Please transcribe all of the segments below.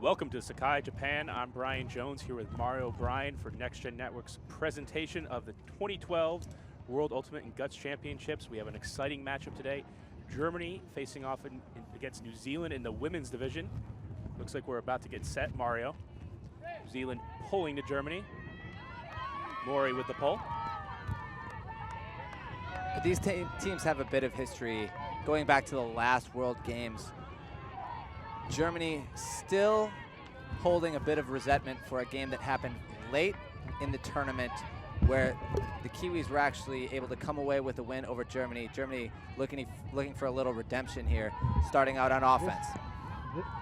Welcome to Sakai, Japan. I'm Brian Jones here with Mario O'Brien for Next Gen Network's presentation of the 2012 World Ultimate and Guts Championships. We have an exciting matchup today. Germany facing off against New Zealand in the women's division. Looks like we're about to get set, Mario. New Zealand pulling to Germany. Mori with the pull. These teams have a bit of history going back to the last World Games. Germany still holding a bit of resentment for a game that happened late in the tournament where the Kiwis were actually able to come away with a win over Germany. Germany looking for a little redemption here, starting out on offense.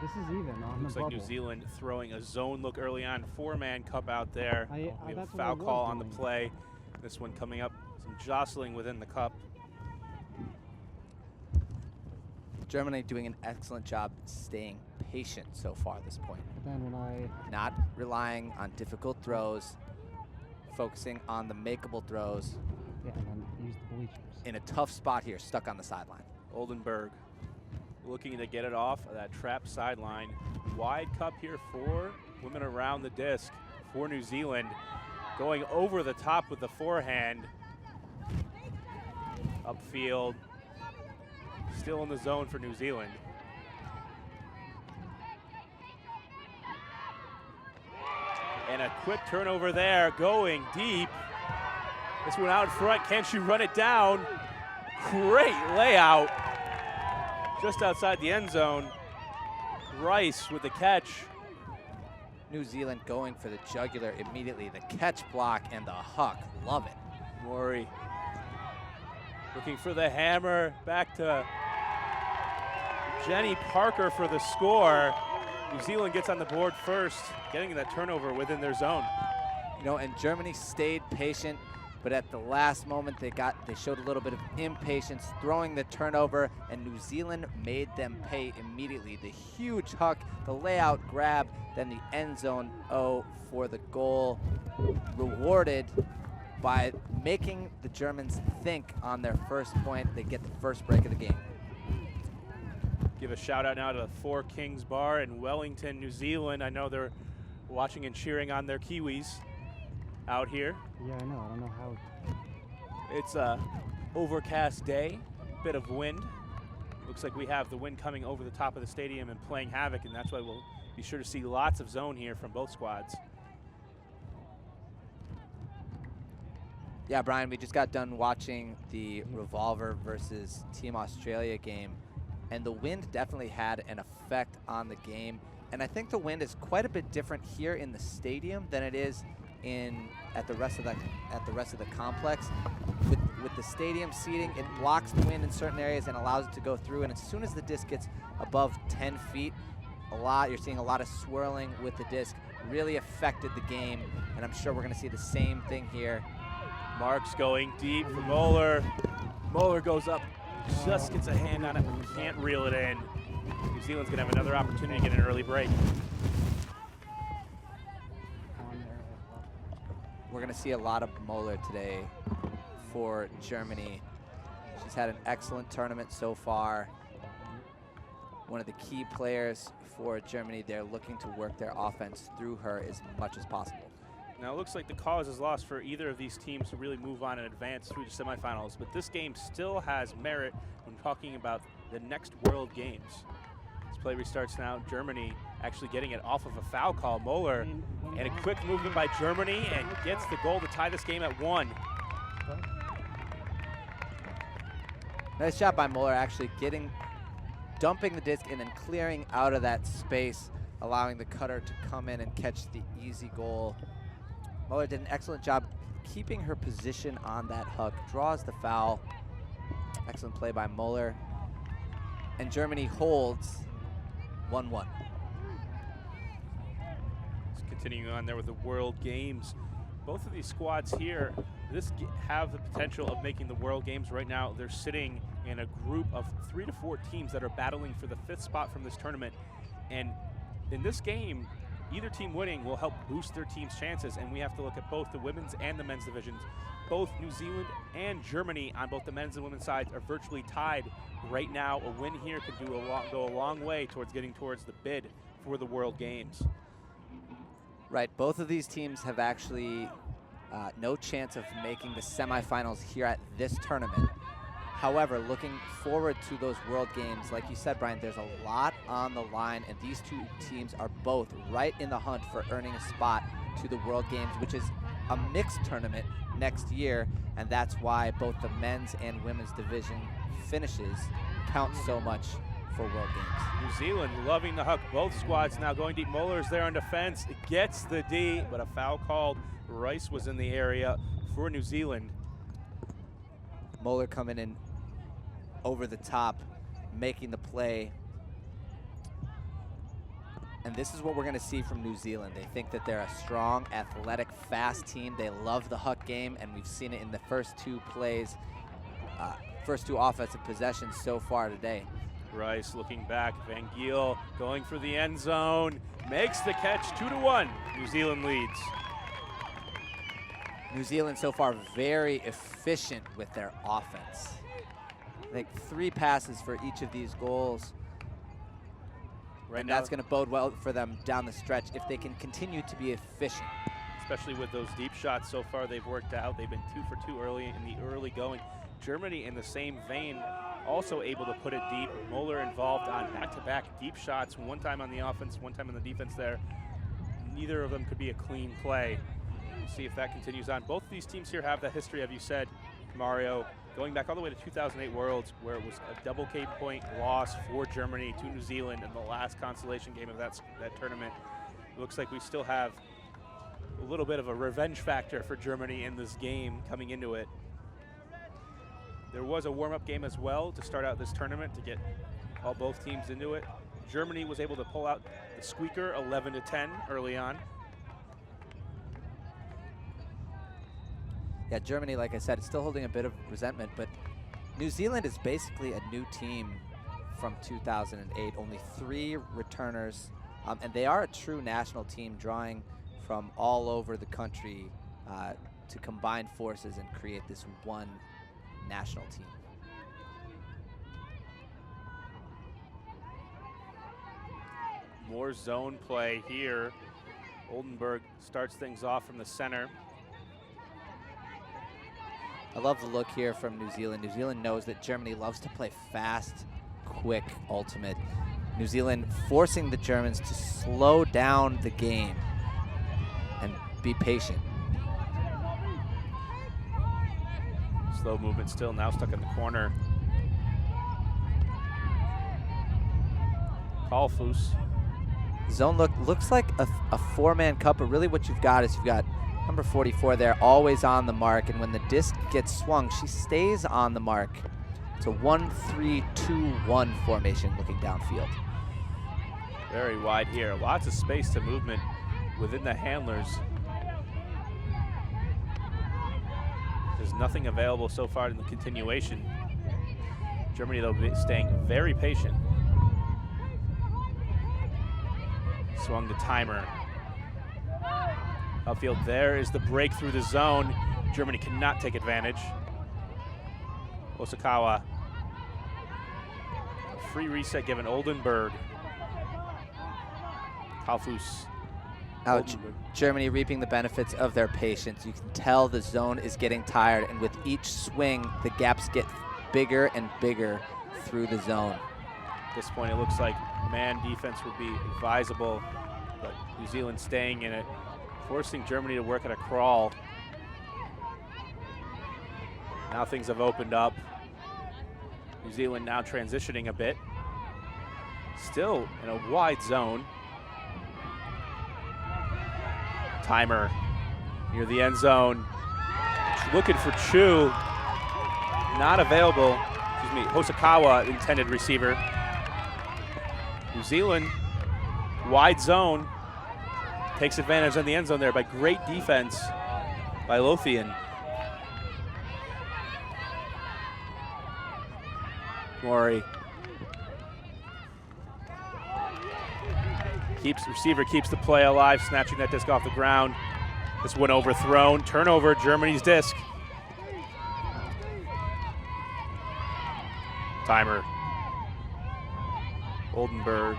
This is even on Looks the like bubble. New Zealand throwing a zone look early on. Four-man cup out there. We have a that's what foul I was call on the doing. play. This one coming up, some jostling within the cup. Germany doing an excellent job staying patient so far at this point. Then when Not relying on difficult throws, focusing on the makeable throws. and then use the bleachers. In a tough spot here, stuck on the sideline. Oldenburg looking to get it off of that trap sideline. Wide cup here for women around the disc for New Zealand. Going over the top with the forehand. Upfield. Still in the zone for New Zealand. And a quick turnover there, going deep. This one out in front, can she run it down? Great layout. Just outside the end zone. Rice with the catch. New Zealand going for the jugular immediately. The catch block and the huck. Love it. Mori looking for the hammer. Back to Jenny Parker for the score. New Zealand gets on the board first, getting that turnover within their zone. You know, and Germany stayed patient, but at the last moment they showed a little bit of impatience, throwing the turnover, and New Zealand made them pay immediately. The huge huck, the layout grab, then the end zone for the goal, rewarded by making the Germans think on their first point. They get the first break of the game. Give a shout out now to the Four Kings Bar in Wellington, New Zealand. I know they're watching and cheering on their Kiwis out here. Yeah, I know. I don't know how. It's a overcast day, bit of wind. Looks like we have the wind coming over the top of the stadium and playing havoc, and that's why we'll be sure to see lots of zone here from both squads. Yeah, Brian, we just got done watching the Revolver versus Team Australia game, and the wind definitely had an effect on the game. And I think the wind is quite a bit different here in the stadium than it is at the rest of the complex. With the stadium seating, it blocks the wind in certain areas and allows it to go through. And as soon as the disc gets above 10 feet, you're seeing a lot of swirling with the disc. Really affected the game, and I'm sure we're going to see the same thing here. Marks going deep for Moeller. Moeller goes up, just gets a hand on it, can't reel it in. New Zealand's gonna have another opportunity to get an early break. We're gonna see a lot of Moeller today for Germany. She's had an excellent tournament so far. One of the key players for Germany. They're looking to work their offense through her as much as possible. Now it looks like the cause is lost for either of these teams to really move on and advance through the semifinals, but this game still has merit when talking about the next World Games. This play restarts now. Germany actually getting it off of a foul call. Moeller, and a quick movement by Germany, and gets the goal to tie this game at 1. Nice job by Moeller, actually dumping the disc and then clearing out of that space, allowing the cutter to come in and catch the easy goal. Moeller did an excellent job keeping her position on that huck, draws the foul. Excellent play by Moeller. And Germany holds 1-1. Continuing on there with the World Games. Both of these squads here, have the potential of making the World Games. Right now, they're sitting in a group of 3 to 4 teams that are battling for the 5th spot from this tournament. And in this game, either team winning will help boost their team's chances, and we have to look at both the women's and the men's divisions. Both New Zealand and Germany on both the men's and women's sides are virtually tied right now. A win here could go a long way towards getting towards the bid for the World Games. Right, both of these teams have actually no chance of making the semifinals here at this tournament. However, looking forward to those World Games, like you said, Brian, there's a lot on the line, and these two teams are both right in the hunt for earning a spot to the World Games, which is a mixed tournament next year, and that's why both the men's and women's division finishes count so much for World Games. New Zealand loving the huck. Both squads now going deep. Muller's there on defense. Gets the D, but a foul called. Rice was in the area for New Zealand. Moeller coming in over the top, making the play. And this is what we're going to see from New Zealand. They think that they're a strong, athletic, fast team. They love the huck game, and we've seen it in the first two plays, first two offensive possessions so far today. Rice looking back. Van Giel going for the end zone. Makes the catch, 2-1. New Zealand leads. New Zealand so far very efficient with their offense. I think 3 passes for each of these goals. Right and now, that's going to bode well for them down the stretch if they can continue to be efficient. especially with those deep shots so far they've worked out. They've been 2 for 2 early in the early going. Germany in the same vein, also able to put it deep. Moeller involved on back-to-back deep shots, one time on the offense, one time on the defense there. Neither of them could be a clean play. We'll see if that continues on. Both of these teams here have the history, as you said, Mario, going back all the way to 2008 Worlds, where it was a double K-point loss for Germany to New Zealand in the last consolation game of that tournament. It looks like we still have a little bit of a revenge factor for Germany in this game coming into it. There was a warm-up game as well to start out this tournament to get both teams into it. Germany was able to pull out the squeaker 11-10 early on. Yeah, Germany, like I said, is still holding a bit of resentment, but New Zealand is basically a new team from 2008. Only 3 returners, and they are a true national team, drawing from all over the country to combine forces and create this one national team. More zone play here. Oldenburg starts things off from the center. I love the look here from New Zealand. New Zealand knows that Germany loves to play fast, quick, ultimate. New Zealand forcing the Germans to slow down the game and be patient. Slow movement still, now stuck in the corner. Kalfus. Zone looks like a 4-man cup, but really what you've got is you've got number 44 there, always on the mark, and when the disc gets swung, she stays on the mark. It's a 1-3-2-1 formation looking downfield. Very wide here, lots of space to movement within the handlers. There's nothing available so far in the continuation. Germany, though, staying very patient. Swung the timer. Outfield, there is the break through the zone. Germany cannot take advantage. Osakawa. A free reset given Oldenburg. Kalfus. Ouch. Germany reaping the benefits of their patience. You can tell the zone is getting tired, and with each swing, the gaps get bigger and bigger through the zone. At this point, it looks like man defense would be advisable, but New Zealand staying in it, forcing Germany to work at a crawl. Now things have opened up. New Zealand now transitioning a bit. Still in a wide zone. Timer near the end zone. Looking for Chu. Not available. Excuse me, Hosokawa, intended receiver. New Zealand, wide zone. Takes advantage on the end zone there by great defense by Lothian. Mori. Receiver keeps the play alive, snatching that disc off the ground. This one overthrown. Turnover, Germany's disc. Timer. Oldenburg.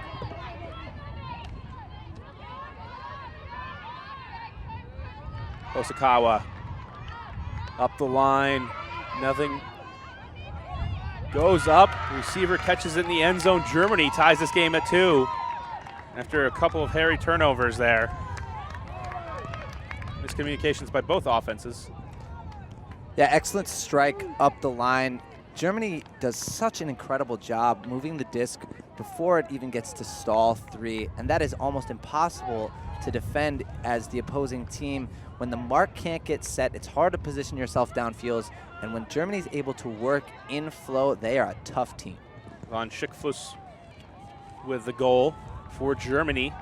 Osakawa up the line, nothing. Goes up, receiver catches it in the end zone. Germany ties this game at 2 after a couple of hairy turnovers there. Miscommunications by both offenses. Yeah, excellent strike up the line. Germany does such an incredible job moving the disc before it even gets to stall 3, and that is almost impossible to defend as the opposing team. When the mark can't get set, it's hard to position yourself downfield, and when Germany's able to work in flow, they are a tough team. Von Schickfuss with the goal for Germany.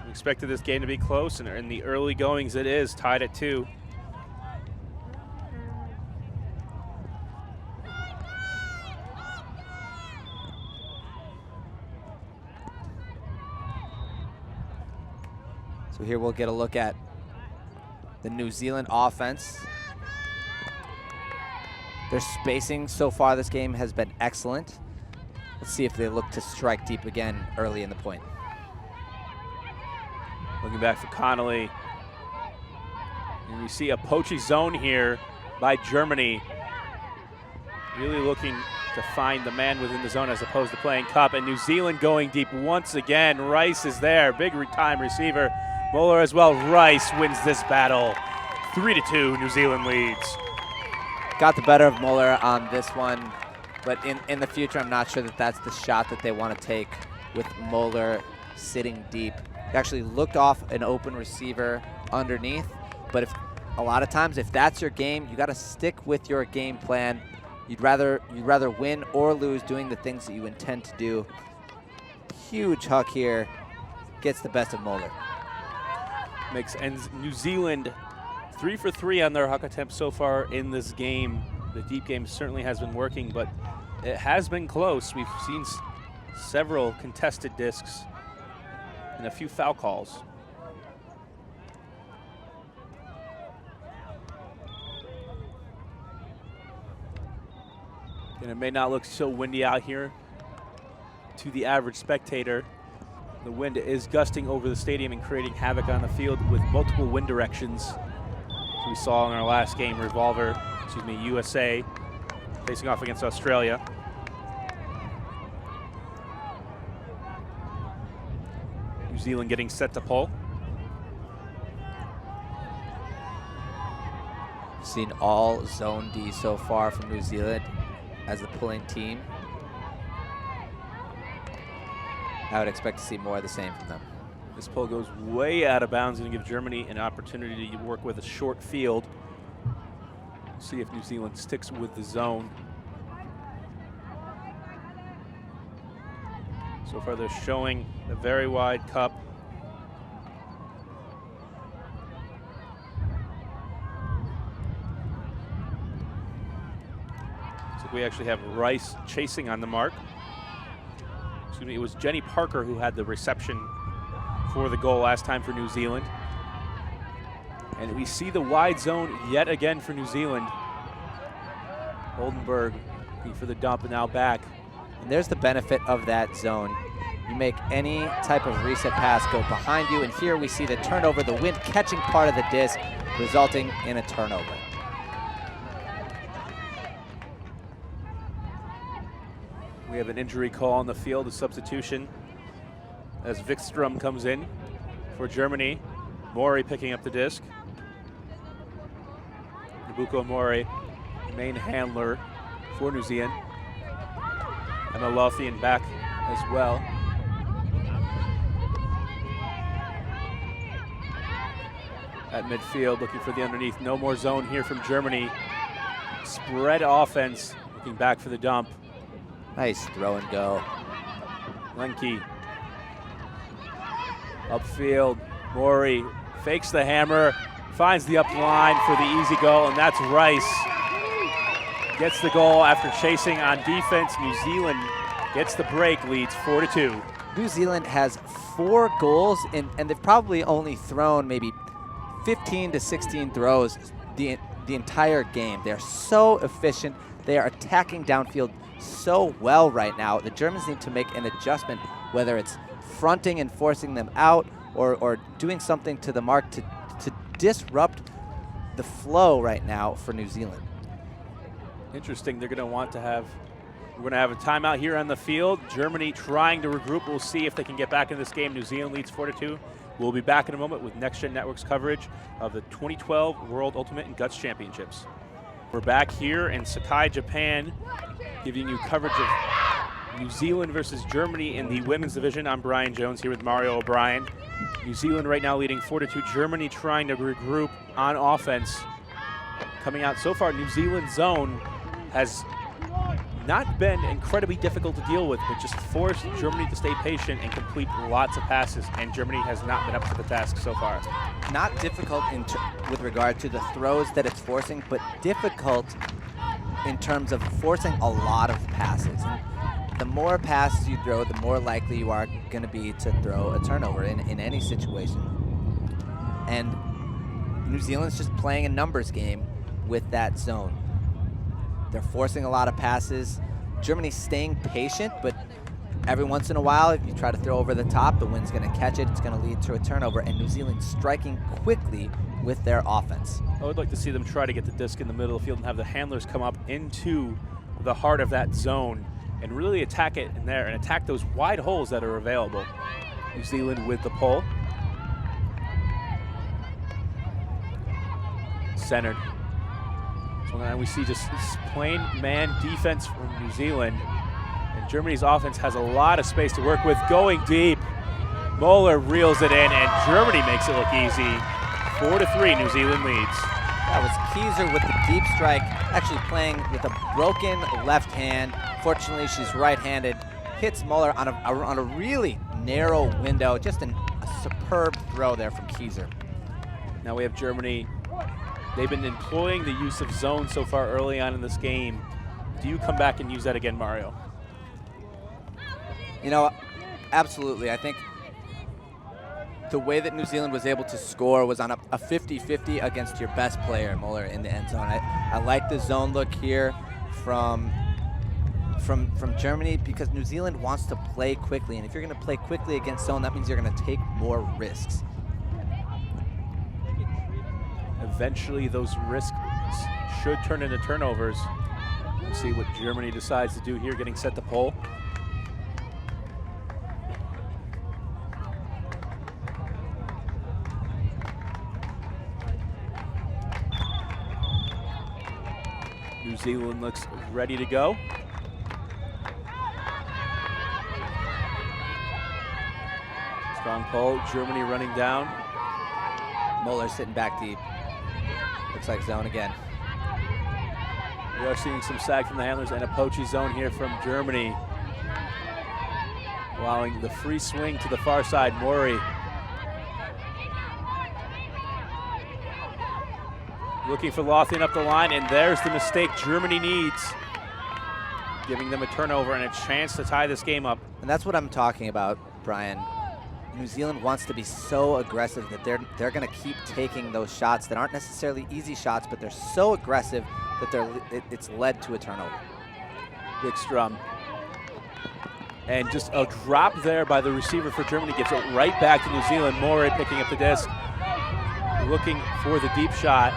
We expected this game to be close, and in the early goings it is, tied at 2. So here we'll get a look at the New Zealand offense. Their spacing so far this game has been excellent. Let's see if they look to strike deep again early in the point. Looking back for Connolly. And we see a poachy zone here by Germany. Really looking to find the man within the zone as opposed to playing cup. And New Zealand going deep once again. Rice is there, big time receiver. Moeller as well. Rice wins this battle. 3-2, New Zealand leads. Got the better of Moeller on this one, but in the future, I'm not sure that that's the shot that they want to take with Moeller sitting deep. He actually looked off an open receiver underneath, but if a lot of times, if that's your game, you got to stick with your game plan. You'd rather win or lose doing the things that you intend to do. Huge huck here, gets the best of Moeller. Ends New Zealand 3 for 3 on their huck attempts so far in this game. The deep game certainly has been working, but it has been close. We've seen several contested discs and a few foul calls. And it may not look so windy out here to the average spectator. The wind is gusting over the stadium and creating havoc on the field with multiple wind directions. As we saw in our last game, USA facing off against Australia. New Zealand getting set to pull. Seen all zone D so far from New Zealand as the pulling team. I would expect to see more of the same from them. This pull goes way out of bounds and give Germany an opportunity to work with a short field. See if New Zealand sticks with the zone. So far they're showing a very wide cup. So we actually have Rice chasing on the mark. Excuse me, it was Jenny Parker who had the reception for the goal last time for New Zealand. And we see the wide zone yet again for New Zealand. Oldenburg looking for the dump and now back. And there's the benefit of that zone. You make any type of reset pass go behind you, and here we see the turnover, the wind catching part of the disc, resulting in a turnover. We have an injury call on the field, a substitution, as Vikstrom comes in for Germany. Mori picking up the disc. Nabuko Mori, main handler for New Zealand. Emma Lothian back as well. At midfield, looking for the underneath. No more zone here from Germany. Spread offense, looking back for the dump. Nice throw and go. Lenke. Upfield, Mori fakes the hammer, finds the up line for the easy goal, and that's Rice. Gets the goal after chasing on defense. New Zealand gets the break, leads 4-2. New Zealand has 4 goals, and they've probably only thrown maybe 15 to 16 throws the entire game. They're so efficient. They are attacking downfield so well right now. The Germans need to make an adjustment, whether it's fronting and forcing them out or doing something to the mark to disrupt the flow right now for New Zealand. Interesting. They're going to want to have, we're going to have a timeout here on the field. Germany trying to regroup. We'll see if they can get back in this game. New Zealand leads 4-2. We'll be back in a moment with Next Gen Network's coverage of the 2012 World Ultimate and Guts Championships. We're back here in Sakai, Japan, giving you coverage of New Zealand versus Germany in the women's division. I'm Brian Jones here with Mario O'Brien. New Zealand right now leading 4-2. Germany trying to regroup on offense. Coming out so far, New Zealand's zone has not been incredibly difficult to deal with, but just forced Germany to stay patient and complete lots of passes, and Germany has not been up to the task so far. Not difficult with regard to the throws that it's forcing, but difficult in terms of forcing a lot of passes. And the more passes you throw, the more likely you are going to be to throw a turnover in any situation. And New Zealand's just playing a numbers game with that zone. They're forcing a lot of passes. Germany's staying patient, but every once in a while, if you try to throw over the top, the wind's going to catch it. It's going to lead to a turnover, and New Zealand striking quickly with their offense. I would like to see them try to get the disc in the middle of the field and have the handlers come up into the heart of that zone and really attack it in there and attack those wide holes that are available. New Zealand with the pole. Centered. So now we see just plain man defense from New Zealand. And Germany's offense has a lot of space to work with. Going deep. Moeller reels it in, and Germany makes it look easy. 4-3, New Zealand leads. That was Kieser with the deep strike, actually playing with a broken left hand. Fortunately, she's right-handed. Hits Moeller on a really narrow window. Just a superb throw there from Kieser. Now we have Germany. They've been employing the use of zone so far early on in this game. Do you come back and use that again, Mario? You know, absolutely. I think the way that New Zealand was able to score was on a 50-50 against your best player, Moeller, in the end zone. I like the zone look here from Germany because New Zealand wants to play quickly. And if you're going to play quickly against zone, that means you're going to take more risks. Eventually, those risks should turn into turnovers. We'll see what Germany decides to do here, getting set to pole. New Zealand looks ready to go. Strong pole, Germany running down. Moeller sitting back deep. Looks like zone again. We are seeing some sag from the handlers and a poachy zone here from Germany. Allowing the free swing to the far side, Mori. Looking for Lothian up the line, and there's the mistake Germany needs. Giving them a turnover and a chance to tie this game up. And that's what I'm talking about, Brian. New Zealand wants to be so aggressive that they're going to keep taking those shots that aren't necessarily easy shots, but they're so aggressive that it's led to a turnover. Wikstrom. And just a drop there by the receiver for Germany gets it right back to New Zealand. Morey picking up the disc, looking for the deep shot.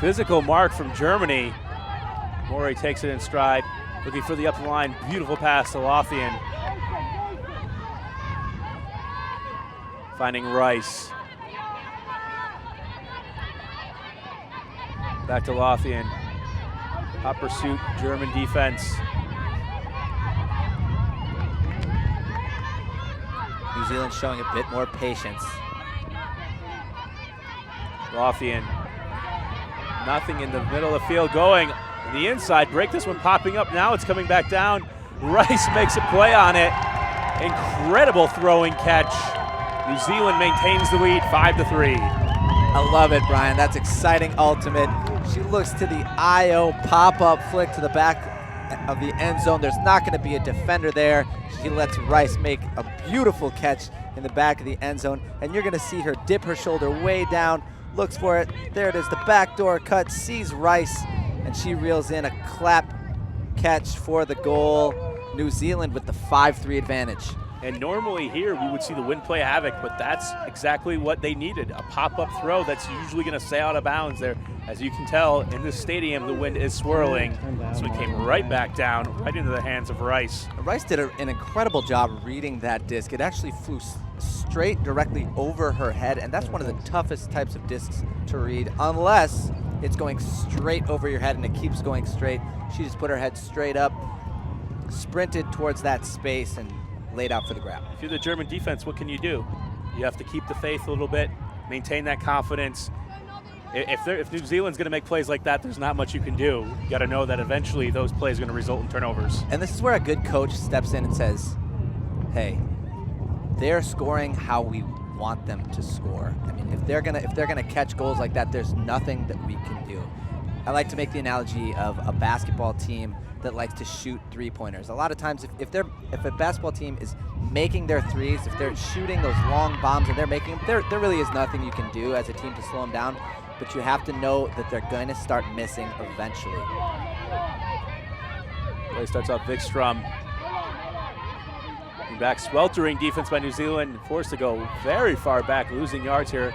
Physical mark from Germany. Morey takes it in stride, looking for the up the line. Beautiful pass to Lothian. Finding Rice. Back to Lothian. Hot pursuit, German defense. New Zealand showing a bit more patience. Lothian. Nothing in the middle of the field going. The inside break, this one popping up now. It's coming back down. Rice makes a play on it. Incredible throwing catch. New Zealand maintains the lead, 5-3. I love it, Brian. That's exciting ultimate. She looks to the IO pop-up flick to the back of the end zone. There's not going to be a defender there. She lets Rice make a beautiful catch in the back of the end zone, and you're going to see her dip her shoulder way down, looks for it. There it is, the backdoor cut, sees Rice, and she reels in a clap catch for the goal. New Zealand with the 5-3 advantage. And normally here we would see the wind play havoc, but that's exactly what they needed. A pop-up throw that's usually going to stay out of bounds there. As you can tell, in this stadium, the wind is swirling. So it came right back down, right into the hands of Rice. Rice did an incredible job reading that disc. It actually flew straight directly over her head, and that's one of the toughest types of discs to read, unless it's going straight over your head and it keeps going straight. She just put her head straight up, sprinted towards that space, and laid out for the grab. If you're the German defense, what can you do? You have to keep the faith a little bit, maintain that confidence. If New Zealand's going to make plays like that, there's not much you can do. You got to know that eventually those plays are going to result in turnovers. And this is where a good coach steps in and says, hey, they're scoring how we want them to score. I mean, if they're gonna catch goals like that, there's nothing that we can do. I like to make the analogy of a basketball team that likes to shoot three-pointers. A lot of times, if a basketball team is making their threes, if they're shooting those long bombs and they're making them, there really is nothing you can do as a team to slow them down. But you have to know that they're going to start missing eventually. Play starts off Vikstrom. Back sweltering defense by New Zealand, forced to go very far back, losing yards here.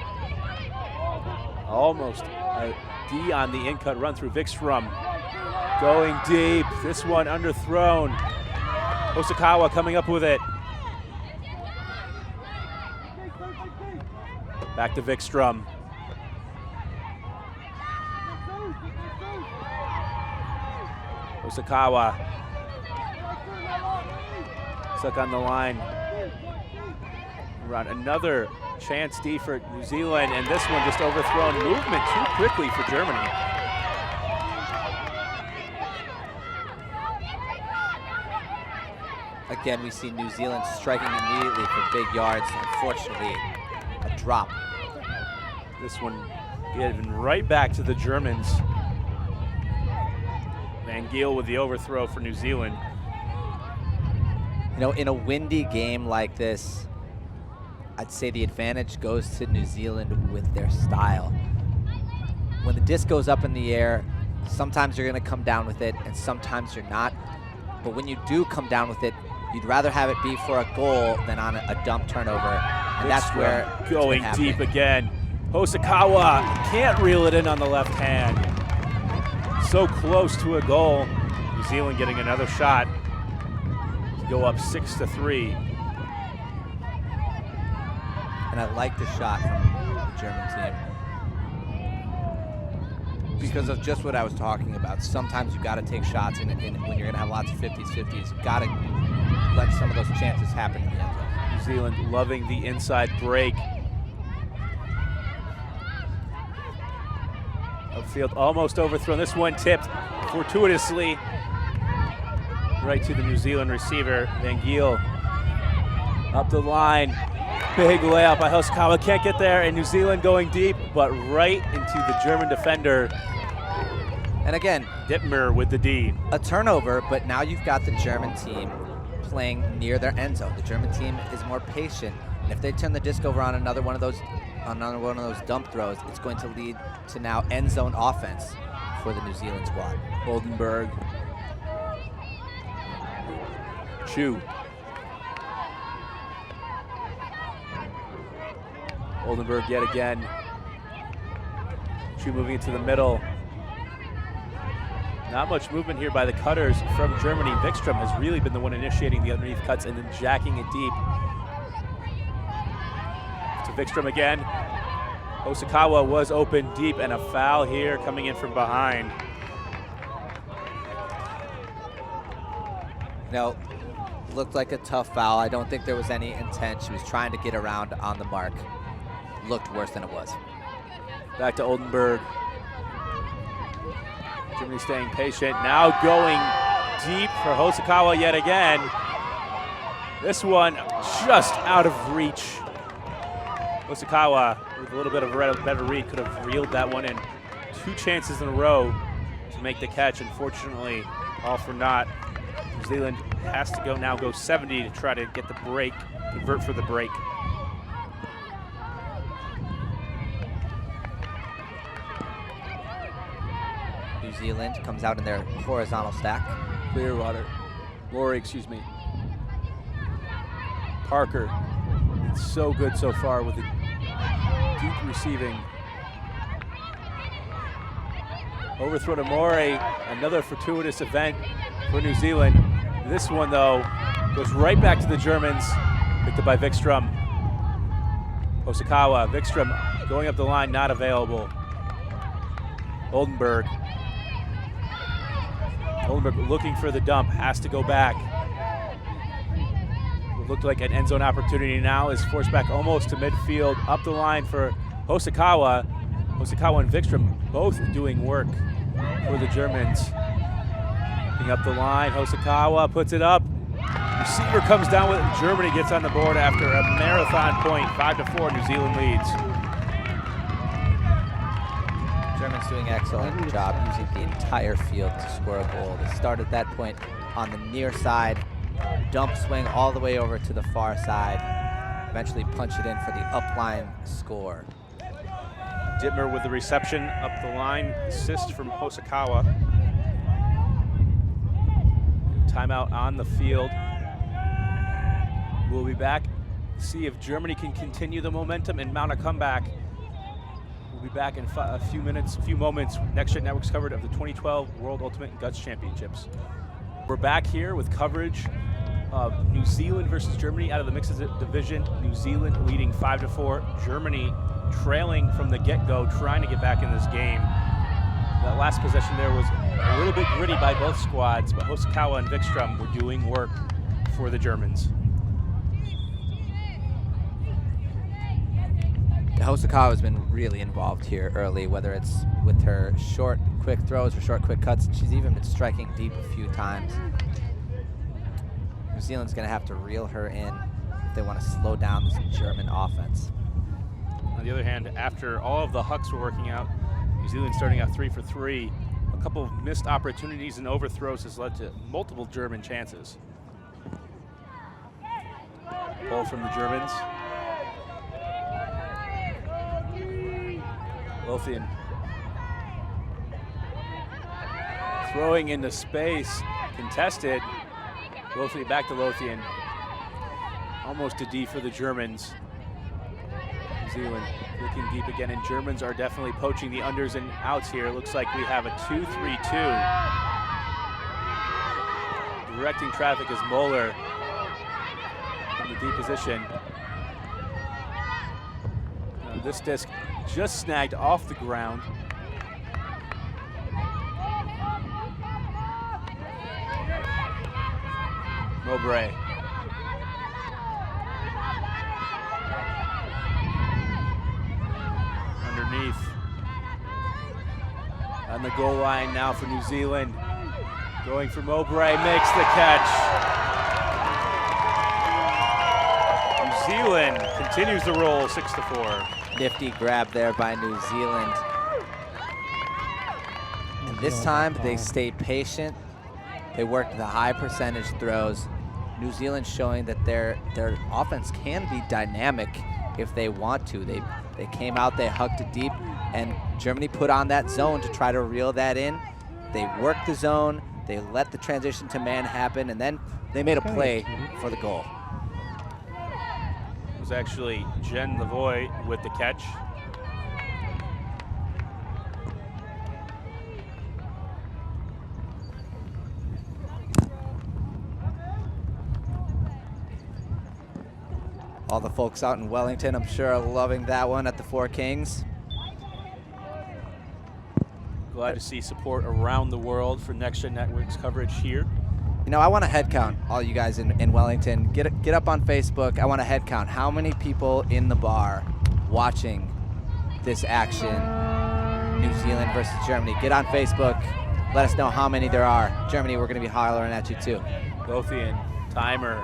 Almost a D on the in-cut run through Vikstrom. Going deep, this one underthrown. Hosokawa coming up with it. Back to Vikstrom. Hosokawa. Stuck on the line. Run another chance D for New Zealand, and this one just overthrown. Movement too quickly for Germany. Again, we see New Zealand striking immediately for big yards. Unfortunately, a drop. This one given right back to the Germans. Van Giel with the overthrow for New Zealand. You know, in a windy game like this, I'd say the advantage goes to New Zealand with their style. When the disc goes up in the air, sometimes you're going to come down with it, and sometimes you're not. But when you do come down with it, you'd rather have it be for a goal than on a dump turnover. And that's where going deep again. Hosokawa can't reel it in on the left hand. So close to a goal. New Zealand getting another shot to go up 6-3. And I like the shot from the German team because of just what I was talking about. Sometimes you got to take shots when you're going to have lots of 50s. You got to let some of those chances happen in the end zone. New Zealand loving the inside break. Upfield almost overthrown. This one tipped fortuitously right to the New Zealand receiver, Van Giel. Up the line. Big layup by Hosokawa, can't get there, and New Zealand going deep, but right into the German defender. And again, Dittmer with the D. A turnover, but now you've got the German team playing near their end zone. The German team is more patient, and if they turn the disc over on another one of those dump throws, it's going to lead to now end zone offense for the New Zealand squad. Oldenburg. Chu. Oldenburg yet again. Chu moving into the middle. Not much movement here by the cutters from Germany. Vikstrom has really been the one initiating the underneath cuts and then jacking it deep. To Vikstrom again. Hosokawa was open deep, and a foul here coming in from behind. No, looked like a tough foul. I don't think there was any intent. She was trying to get around on the mark. Looked worse than it was. Back to Oldenburg. Germany staying patient. Now going deep for Hosokawa yet again. This one just out of reach. Hosokawa, with a little bit of a better read, could have reeled that one in. 2 chances in a row to make the catch. Unfortunately, all for naught. New Zealand has to go 70 to try to get the break, convert for the break. New Zealand comes out in their horizontal stack. Clearwater. Laurie, excuse me. Parker, so good so far with the deep receiving. Overthrow to Morey, another fortuitous event for New Zealand. This one, though, goes right back to the Germans, picked up by Vikström. Hosokawa, Vikström going up the line, not available. Oldenburg. Oldenburg looking for the dump, has to go back. What looked like an end zone opportunity now is forced back almost to midfield, up the line for Hosokawa. Hosokawa and Vikström both doing work for the Germans. Looking up the line, Hosokawa puts it up. Receiver comes down with it. Germany gets on the board after a marathon point. 5-4, New Zealand leads. Germans doing an excellent job using the entire field to score a goal. They started that point on the near side, dump swing all the way over to the far side, eventually punch it in for the upline score. Dittmer with the reception up the line, assist from Hosokawa. Timeout on the field. We'll be back, see if Germany can continue the momentum and mount a comeback. We'll be back in a few moments. Next Gen Network's coverage of the 2012 World Ultimate Guts Championships. We're back here with coverage of New Zealand versus Germany out of the mixed division. New Zealand leading 5-4. Germany trailing from the get-go, trying to get back in this game. That last possession there was a little bit gritty by both squads, but Hosokawa and Vikström were doing work for the Germans. Hosokawa has been really involved here early, whether it's with her short, quick throws or short, quick cuts. She's even been striking deep a few times. New Zealand's going to have to reel her in if they want to slow down this German offense. On the other hand, after all of the hucks were working out, New Zealand starting out 3 for 3. A couple of missed opportunities and overthrows has led to multiple German chances. Ball from the Germans. Lothian throwing into space, contested. Lothian back to Lothian. Almost a D for the Germans. New Zealand looking deep again, and Germans are definitely poaching the unders and outs here. It looks like we have a 2-3-2. Directing traffic is Moeller from the deep position. This disc just snagged off the ground. Mowbray. Underneath. On the goal line now for New Zealand. Going for Mowbray, makes the catch. New Zealand continues the roll, 6-4. Nifty grab there by New Zealand. And this time they stay patient. They worked the high percentage throws. New Zealand showing that their offense can be dynamic if they want to. They came out, they hugged it deep, and Germany put on that zone to try to reel that in. They worked the zone, they let the transition to man happen, and then they made a play for the goal. It was actually Jen Lavoie with the catch. All the folks out in Wellington, I'm sure, are loving that one at the Four Kings. Glad to see support around the world for Next Gen Network's coverage here. You know, I want a head count, all you guys in Wellington. Get up on Facebook. I want a head count. How many people in the bar watching this action? New Zealand versus Germany. Get on Facebook. Let us know how many there are. Germany, we're going to be hollering at you too. Lothian, timer,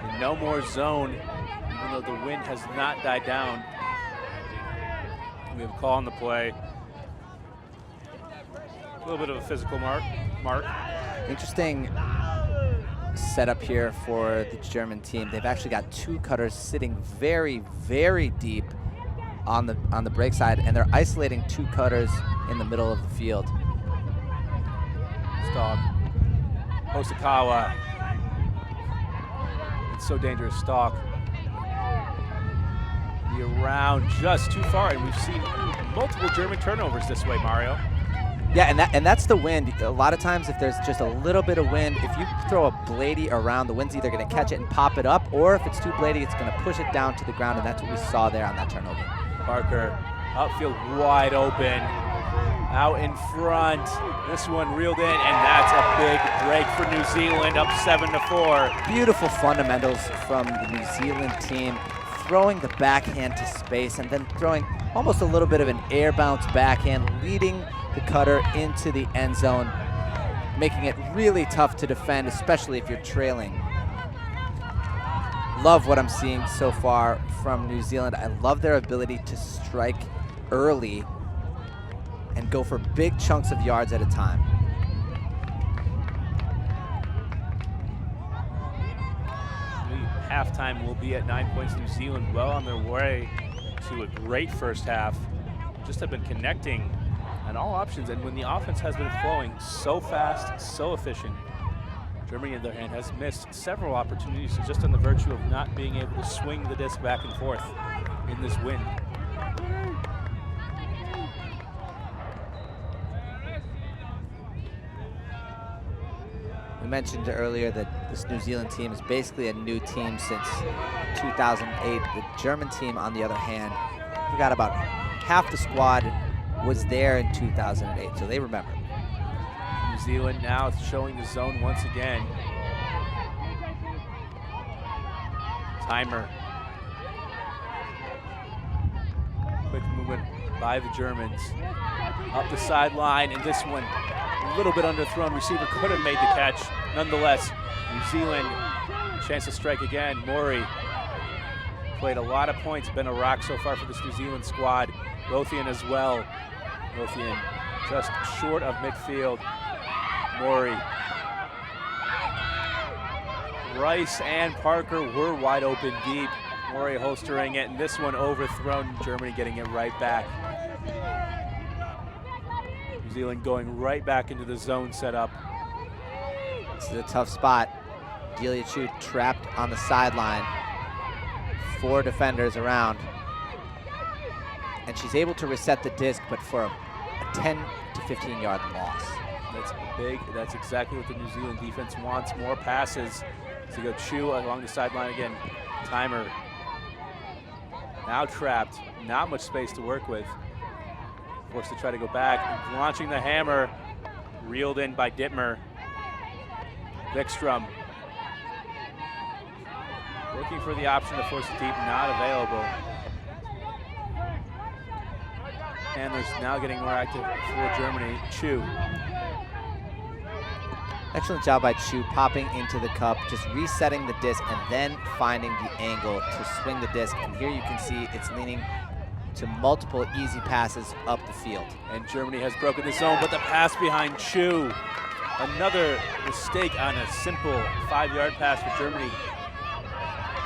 and no more zone, even though the wind has not died down. We have a call on the play. A little bit of a physical mark. Interesting setup here for the German team. They've actually got two cutters sitting very, very deep on the break side, and they're isolating two cutters in the middle of the field. Stop. Hosokawa. It's so dangerous. Stalk. The around just too far, and we've seen multiple German turnovers this way, Mario. Yeah, and that's the wind. A lot of times if there's just a little bit of wind, if you throw a bladey around, the wind's either going to catch it and pop it up, or if it's too bladey, it's going to push it down to the ground, and that's what we saw there on that turnover. Parker, outfield wide open, out in front. This one reeled in, and that's a big break for New Zealand, up 7-4. Beautiful fundamentals from the New Zealand team, throwing the backhand to space and then throwing almost a little bit of an air bounce backhand, leading the cutter into the end zone, making it really tough to defend, especially if you're trailing. Love what I'm seeing so far from New Zealand. I love their ability to strike early and go for big chunks of yards at a time. Halftime will be at 9 points. New Zealand well on their way to a great first half. Just have been connecting on all options, and when the offense has been flowing so fast, so efficient, Germany, on the other hand, has missed several opportunities just on the virtue of not being able to swing the disc back and forth in this wind. We mentioned earlier that this New Zealand team is basically a new team since 2008. The German team, on the other hand, we got about half the squad was there in 2008, so they remember. New Zealand now showing the zone once again. Timer. Quick movement by the Germans. Up the sideline, and this one a little bit underthrown. Receiver could have made the catch. Nonetheless, New Zealand, chance to strike again. Mori played a lot of points, been a rock so far for this New Zealand squad. Lothian as well. Lothian just short of midfield. Mori. Rice and Parker were wide open deep. Mori holstering it, and this one overthrown. Germany getting it right back. New Zealand going right back into the zone setup. This is a tough spot. Delia Chu trapped on the sideline. 4 defenders around. And she's able to reset the disc, but for a 10 to 15 yard loss. That's big. That's exactly what the New Zealand defense wants. More passes. So you go Chu along the sideline again. Timer. Now trapped. Not much space to work with. Forced to try to go back. Launching the hammer. Reeled in by Dittmer. Vikstrom. Looking for the option to force it deep. Not available. Handlers now getting more active for Germany. Chu. Excellent job by Chu, popping into the cup, just resetting the disc and then finding the angle to swing the disc. And here you can see it's leaning to multiple easy passes up the field. And Germany has broken the zone, but the pass behind Chu. Another mistake on a simple 5-yard pass for Germany.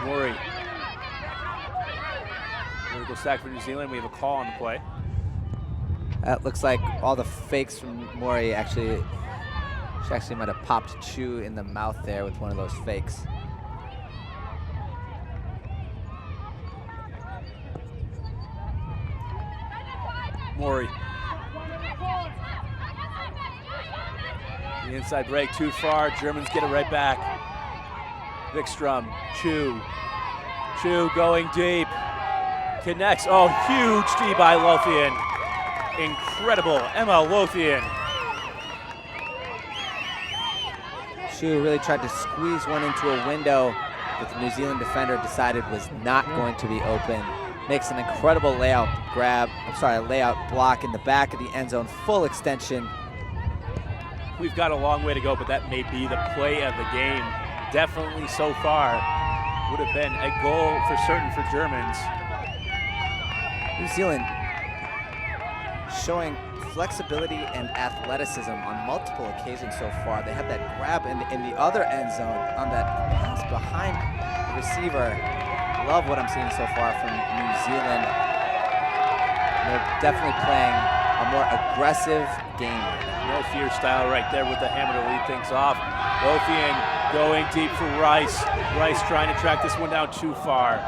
Mori. Vertical sack for New Zealand. We have a call on the play. That looks like all the fakes from Mori actually, she actually might have popped Chu in the mouth there with one of those fakes. Mori. The inside break too far. Germans get it right back. Vikstrom. Chu. Chu going deep. Connects. Oh, huge D by Lothian. Incredible. Emma Lothian. Chu really tried to squeeze one into a window that the New Zealand defender decided was not going to be open. Makes an incredible layout block in the back of the end zone, full extension. We've got a long way to go, but that may be the play of the game. Definitely so far would have been a goal for certain for Germans. New Zealand showing flexibility and athleticism on multiple occasions so far. They had that grab in the other end zone on that pass behind the receiver. Love what I'm seeing so far from New Zealand. They're definitely playing a more aggressive game. No fear style right there with the hammer to lead things off. Lothian Going deep for Rice. Rice trying to track this one down too far.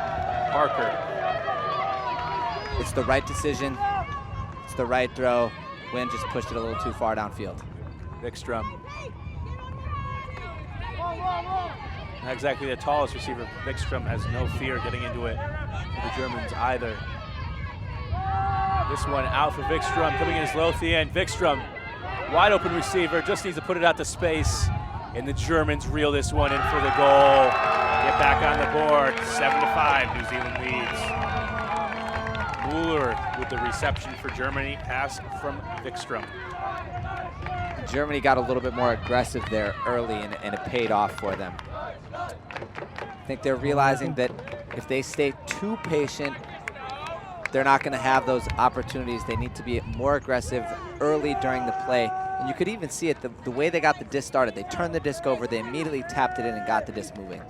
Parker. It's the right decision. It's the right throw. Wynn just pushed it a little too far downfield. Vikstrom. Not exactly the tallest receiver. Vikstrom has no fear getting into it for the Germans either. This one out for Vikstrom, coming in as Lothian. Vikstrom, wide open receiver, just needs to put it out to space. And the Germans reel this one in for the goal. Get back on the board, 7-5, New Zealand leads. Mueller with the reception for Germany, pass from Vikstrom. Germany got a little bit more aggressive there early, and it paid off for them. I think they're realizing that if they stay too patient, they're not going to have those opportunities. They need to be more aggressive early during the play. And you could even see it, the way they got the disc started. They turned the disc over, they immediately tapped it in and got the disc moving.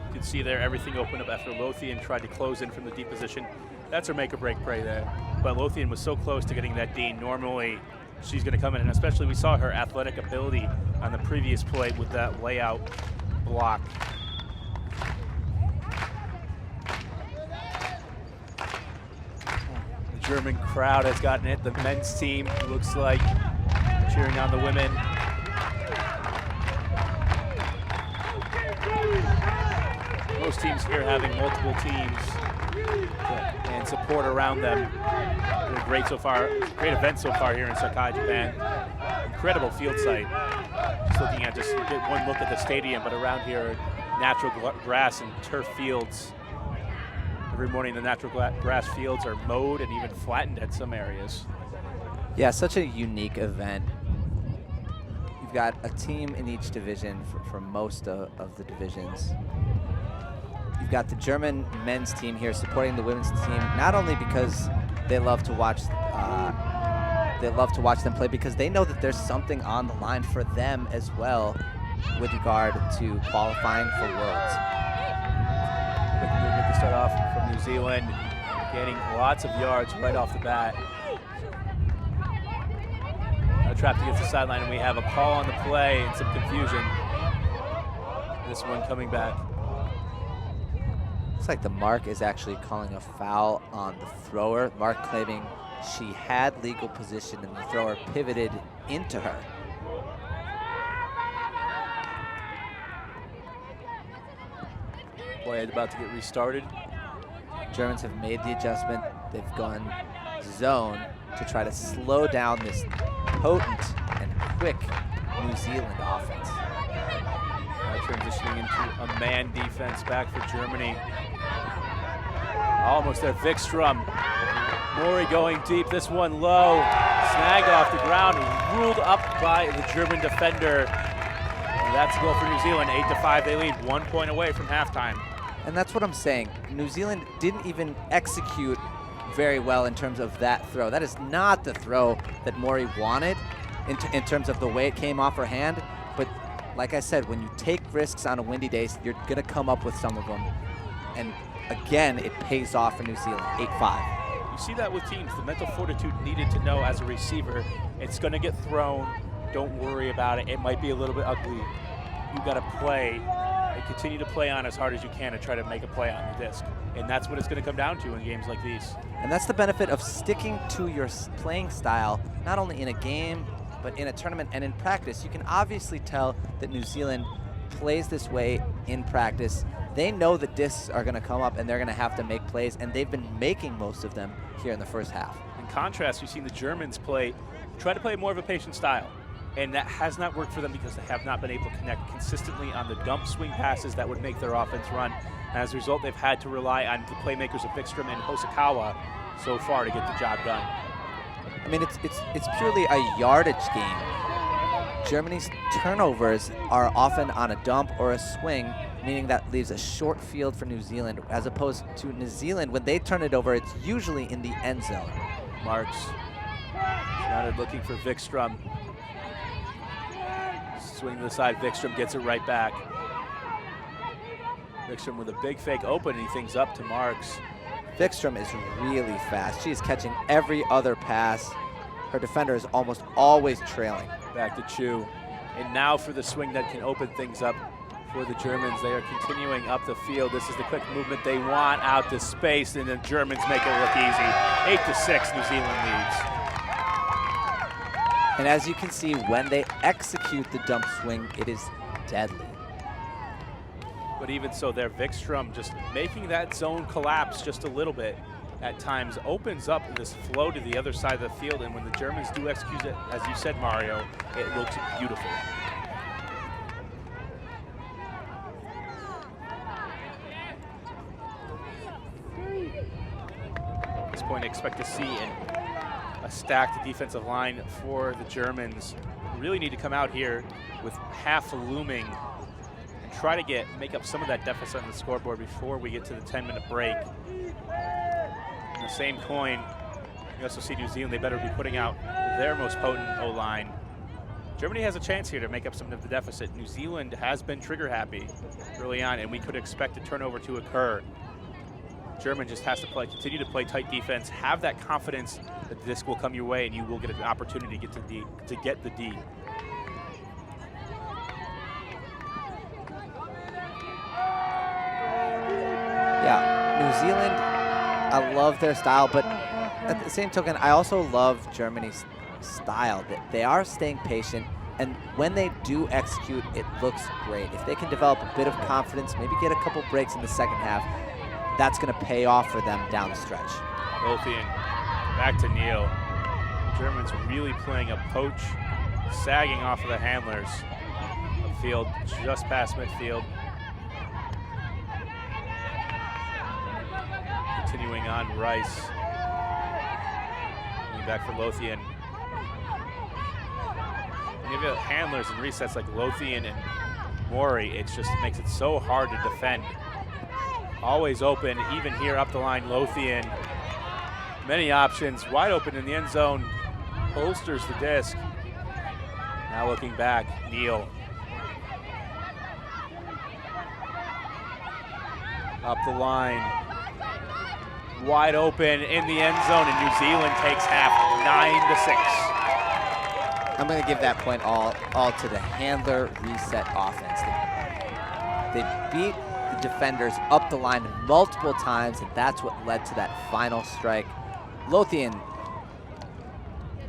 You can see there everything opened up after Lothian tried to close in from the deep position. That's her make or break play there. But Lothian was so close to getting that D. Normally she's going to come in, and especially we saw her athletic ability on the previous play with that layout block. The German crowd has gotten it. The men's team looks like cheering on the women. Most teams here having multiple teams and support around them. Been great so far, great event so far here in Sakai, Japan. Incredible field site. Just looking at, just get one look at the stadium, but around here, natural grass and turf fields. Every morning the natural grass fields are mowed and even flattened at some areas. Yeah, such a unique event. You've got a team in each division for most of the divisions. You've got the German men's team here supporting the women's team, not only because they love to watch them play, because they know that there's something on the line for them as well with regard to qualifying for Worlds. Quick movement to start off from New Zealand, gaining lots of yards right off the bat. Now trapped against the sideline, and we have a call on the play and some confusion. This one coming back. Looks like the mark is actually calling a foul on the thrower. Mark claiming she had legal position and the thrower pivoted into her. Play is about to get restarted. Germans have made the adjustment. They've gone zone to try to slow down this potent and quick New Zealand offense. Transitioning into a man defense back for Germany. Almost there, Vikstrom. Mori going deep, this one low. Snagged off the ground, ruled up by the German defender. And that's a goal for New Zealand, 8-5, they lead 1 point away from halftime. And that's what I'm saying. New Zealand didn't even execute very well in terms of that throw. That is not the throw that Mori wanted in terms of the way it came off her hand. But like I said, when you take risks on a windy day, you're gonna come up with some of them. And again, it pays off for New Zealand, 8-5. You see that with teams, the mental fortitude needed to know as a receiver, it's gonna get thrown, don't worry about it. It might be a little bit ugly. You gotta play and continue to play on as hard as you can to try to make a play on the disc. And that's what it's gonna come down to in games like these. And that's the benefit of sticking to your playing style, not only in a game, but in a tournament and in practice. You can obviously tell that New Zealand plays this way in practice. They know the discs are gonna come up and they're gonna have to make plays, and they've been making most of them here in the first half. In contrast, we've seen the Germans try to play more of a patient style, and that has not worked for them because they have not been able to connect consistently on the dump swing passes that would make their offense run. And as a result, they've had to rely on the playmakers of Vikstrom and Hosokawa so far to get the job done. I mean, it's purely a yardage game. Germany's turnovers are often on a dump or a swing, meaning that leaves a short field for New Zealand, as opposed to New Zealand, when they turn it over, it's usually in the end zone. Marks started looking for Vikstrom. Swing to the side, Vikstrom gets it right back. Vikstrom with a big fake opening things up to Marks. Vikstrom is really fast. She is catching every other pass. her defender is almost always trailing. Back to Chu. And now for the swing that can open things up for the Germans. They are continuing up the field. This is the quick movement they want out to space, and the Germans make it look easy. 8-6, New Zealand leads. And as you can see, when they execute the dump swing, it is deadly. But even so, there, Vikstrom just making that zone collapse just a little bit at times opens up this flow to the other side of the field, and when the Germans do execute it, as you said, Mario, it looks beautiful. At this point, I expect to see a stacked defensive line for the Germans. Really need to come out here with half looming and try to make up some of that deficit on the scoreboard before we get to the 10-minute break. In the same coin, you also see New Zealand, they better be putting out their most potent O-line. Germany has a chance here to make up some of the deficit. New Zealand has been trigger happy early on, and we could expect a turnover to occur. German just has to continue to play tight defense, have that confidence that the disc will come your way and you will get an opportunity to get the D. Yeah, New Zealand, I love their style, but at the same token, I also love Germany's style. They are staying patient, and when they do execute, it looks great. If they can develop a bit of confidence, maybe get a couple breaks in the second half, that's going to pay off for them down the stretch. Lothian back to Neil. Germans really playing a poach, sagging off of the handlers. Field just past midfield. Continuing on, Rice. Coming back for Lothian. When you have handlers and resets like Lothian and Mori, it just makes it so hard to defend. Always open, even here up the line, Lothian. Many options, wide open in the end zone. Holsters the disc. Now looking back, Neil. Up the line. Wide open in the end zone, and New Zealand takes half, 9-6. I'm going to give that point all to the handler reset offense. They beat the defenders up the line multiple times, and that's what led to that final strike. Lothian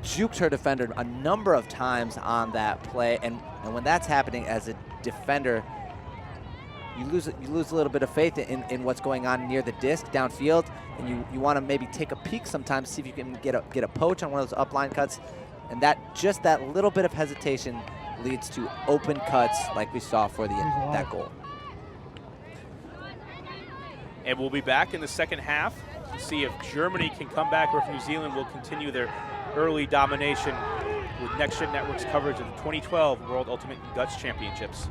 juked her defender a number of times on that play, and when that's happening as a defender, you lose a little bit of faith in what's going on near the disc downfield, and you want to maybe take a peek sometimes, see if you can get a poach on one of those upline cuts, and just that little bit of hesitation leads to open cuts like we saw for that goal. And we'll be back in the second half to see if Germany can come back or if New Zealand will continue their early domination with Next Gen Network's coverage of the 2012 World Ultimate Guts Championships.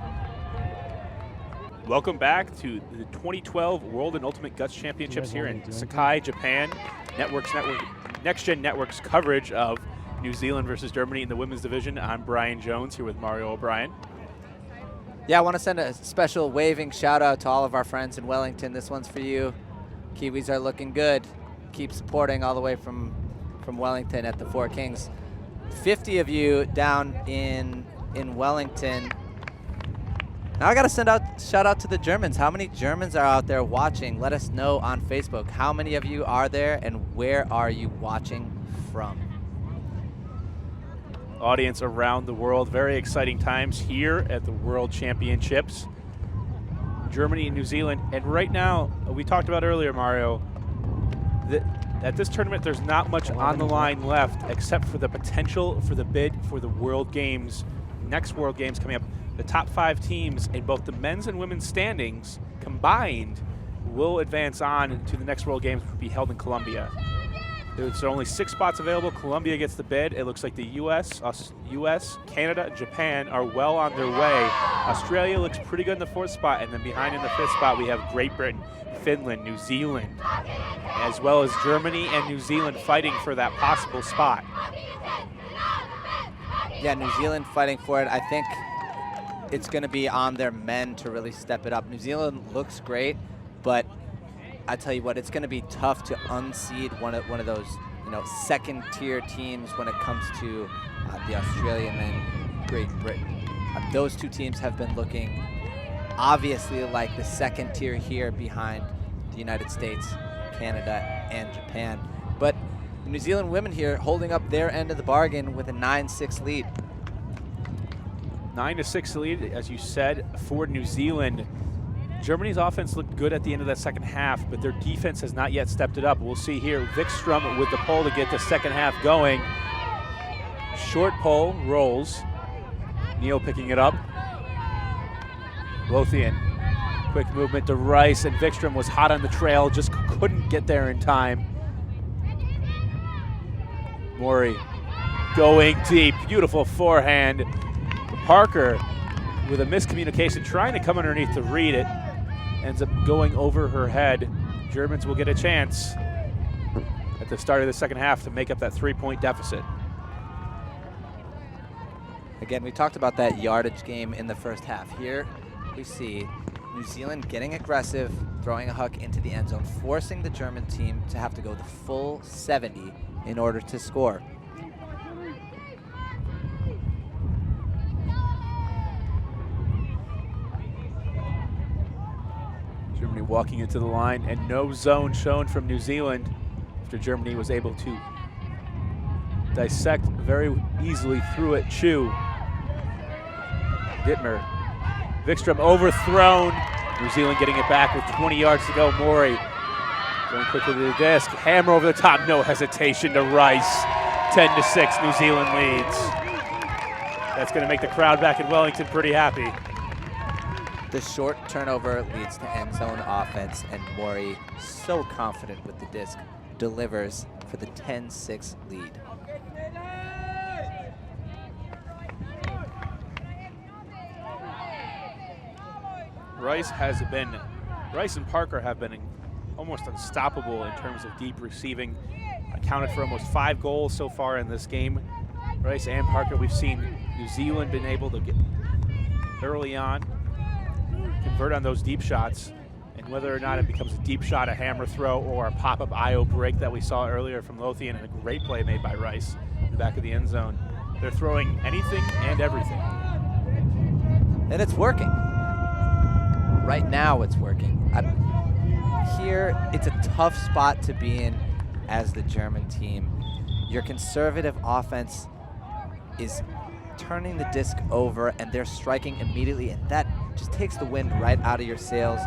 Welcome back to the 2012 World and Ultimate Guts Championships here in Sakai, Japan. Next Gen Network's coverage of New Zealand versus Germany in the women's division. I'm Brian Jones here with Mario O'Brien. Yeah, I want to send a special waving shout out to all of our friends in Wellington. This one's for you. Kiwis are looking good. Keep supporting all the way from Wellington at the Four Kings. 50 of you down in Wellington. Now I got to send out shout out to the Germans. How many Germans are out there watching? Let us know on Facebook. How many of you are there, and where are you watching from? Audience around the world, very exciting times here at the World Championships. Germany and New Zealand, and right now, we talked about earlier, Mario, that at this tournament there's not much on the line left except for the potential for the bid for the World Games, next World Games coming up. The top 5 teams in both the men's and women's standings combined will advance on to the next World Games, which will be held in Colombia. There's only 6 spots available. Colombia gets the bid. It looks like the US, Canada, and Japan are well on their way. Australia looks pretty good in the 4th spot, and then behind in the 5th spot we have Great Britain, Finland, New Zealand, as well as Germany and New Zealand fighting for that possible spot. Yeah, New Zealand fighting for it. I think it's going to be on their men to really step it up. New Zealand looks great, but I tell you what, it's going to be tough to unseed one of those second-tier teams when it comes to the Australian and Great Britain. Those two teams have been looking obviously like the second tier here behind the United States, Canada, and Japan. But the New Zealand women here holding up their end of the bargain with a 9-6 lead. 9-6 lead, as you said, for New Zealand. Germany's offense looked good at the end of that second half, but their defense has not yet stepped it up. We'll see here, Wikström with the pole to get the second half going. Short pole, rolls. Neal picking it up. Lothian, quick movement to Rice, and Wikström was hot on the trail, just couldn't get there in time. Mori going deep, beautiful forehand. Parker with a miscommunication, trying to come underneath to read it, ends up going over her head. Germans will get a chance at the start of the second half to make up that 3-point deficit. Again, we talked about that yardage game in the first half. Here we see New Zealand getting aggressive, throwing a hook into the end zone, forcing the German team to have to go the full 70 in order to score. Germany walking into the line, and no zone shown from New Zealand after Germany was able to dissect very easily through it. Chu, Dittmer, Wikström overthrown. New Zealand getting it back with 20 yards to go. Mori going quickly to the disc. Hammer over the top, no hesitation to Rice. 10-6, New Zealand leads. That's going to make the crowd back in Wellington pretty happy. The short turnover leads to end zone offense, and Mori, so confident with the disc, delivers for the 10-6 lead. Rice and Parker have been almost unstoppable in terms of deep receiving. Accounted for almost 5 goals so far in this game. Rice and Parker, we've seen New Zealand been able to get early on, convert on those deep shots, and whether or not it becomes a deep shot, a hammer throw, or a pop-up IO break that we saw earlier from Lothian, and a great play made by Rice in the back of the end zone. They're throwing anything and everything. And it's working. Right now it's working. Here, it's a tough spot to be in as the German team. Your conservative offense is turning the disc over, and they're striking immediately, and that just takes the wind right out of your sails.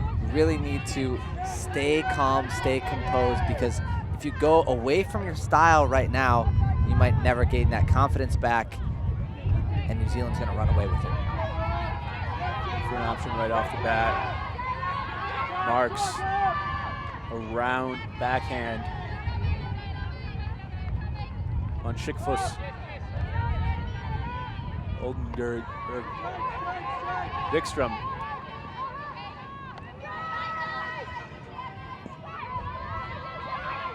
You really need to stay calm, stay composed, because if you go away from your style right now, you might never gain that confidence back, and New Zealand's going to run away with it. For an option right off the bat. Marks around backhand on Schickfuss. Oldenburg, Wikström.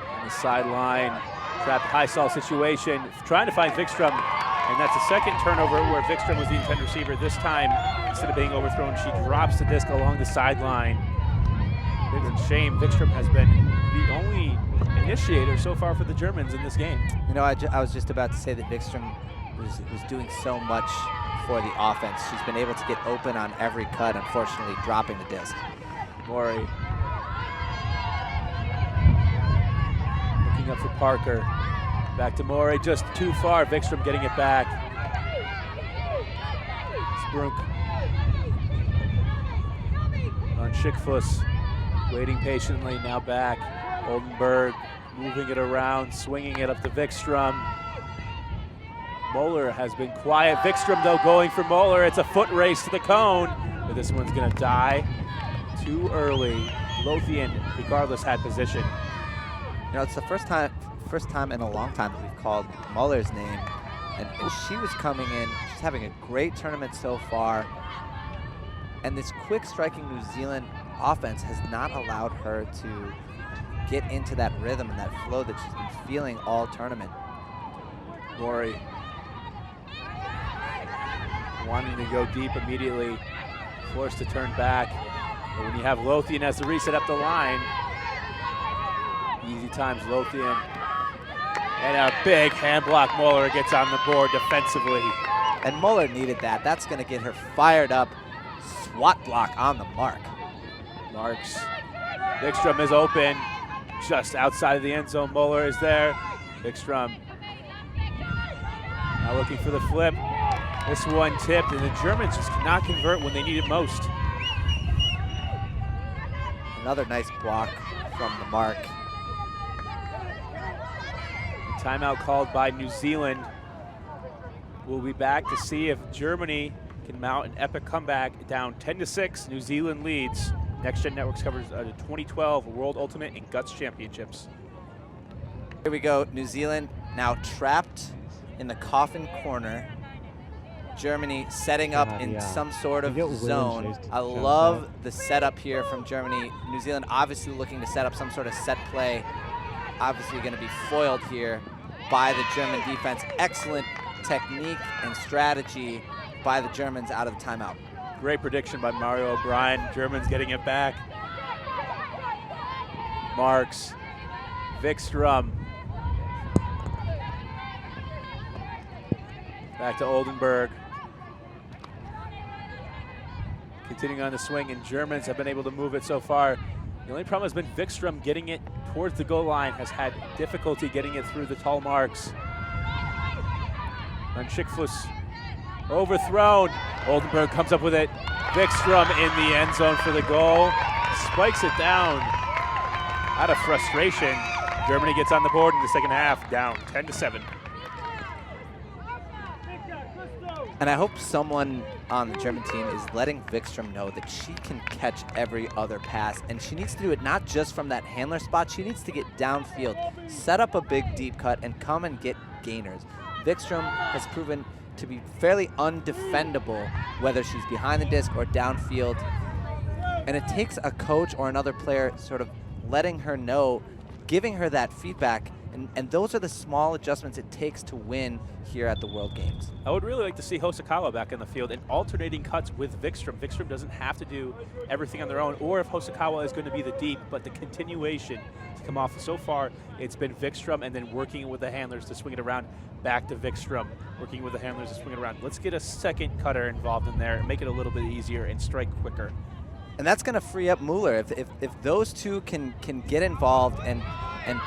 On the sideline, trapped high stall situation, trying to find Wikström, and that's the second turnover where Wikström was the intended receiver. This time, instead of being overthrown, she drops the disc along the sideline. It's a shame. Wikström has been the only initiator so far for the Germans in this game. You know, I was just about to say that Wikström was doing so much for the offense. She's been able to get open on every cut, unfortunately dropping the disc. Mori looking up for Parker. Back to Mori, just too far. Wikström getting it back. Sprunk on Schickfuss, waiting patiently, now back. Oldenburg moving it around, swinging it up to Wikström. Moeller has been quiet. Wikström, though, going for Moeller. It's a foot race to the cone, but this one's going to die too early. Lothian, regardless, had position. You know, it's the first time in a long time that we've called Moeller's name, and she was coming in. She's having a great tournament so far, and this quick striking New Zealand offense has not allowed her to get into that rhythm and that flow that she's been feeling all tournament. Mori wanting to go deep immediately, forced to turn back. But when you have Lothian as the reset up the line, Easy times, Lothian. And a big hand block. Muller gets on the board defensively. And Muller needed that. That's going to get her fired up. SWAT block on the mark. Marks. Vikström is open, just outside of the end zone. Muller is there. Vikström now looking for the flip. This one tipped, and the Germans just cannot convert when they need it most. Another nice block from the mark. Timeout called by New Zealand. We'll be back to see if Germany can mount an epic comeback. Down 10-6, New Zealand leads. Next Gen Networks covers the 2012 World Ultimate and Guts Championships. Here we go, New Zealand now trapped in the coffin corner. Germany setting up in some sort of zone. I love the setup here from Germany. New Zealand obviously looking to set up some sort of set play. Obviously going to be foiled here by the German defense. Excellent technique and strategy by the Germans out of the timeout. Great prediction by Mario O'Brien. Germans getting it back. Marks. Vikström. Back to Oldenburg. Continuing on the swing, and Germans have been able to move it so far. The only problem has been Vikström getting it towards the goal line, has had difficulty getting it through the tall marks. And Schickfuss overthrown. Oldenburg comes up with it. Vikström in the end zone for the goal. Spikes it down. Out of frustration, Germany gets on the board in the second half, down 10-7. And I hope someone on the German team is letting Vikström know that she can catch every other pass, and she needs to do it not just from that handler spot. She needs to get downfield, set up a big deep cut, and come and get gainers. Vikström has proven to be fairly undefendable, whether she's behind the disc or downfield. And it takes a coach or another player sort of letting her know, giving her that feedback, and those are the small adjustments it takes to win here at the World Games. I would really like to see Hosokawa back in the field and alternating cuts with Vikström. Vikström doesn't have to do everything on their own, or if Hosokawa is going to be the deep, but the continuation to come off. So far, it's been Vikström and then working with the handlers to swing it around, back to Vikström, working with the handlers to swing it around. Let's get a second cutter involved in there and make it a little bit easier and strike quicker. And that's going to free up Muller. If those two can get involved and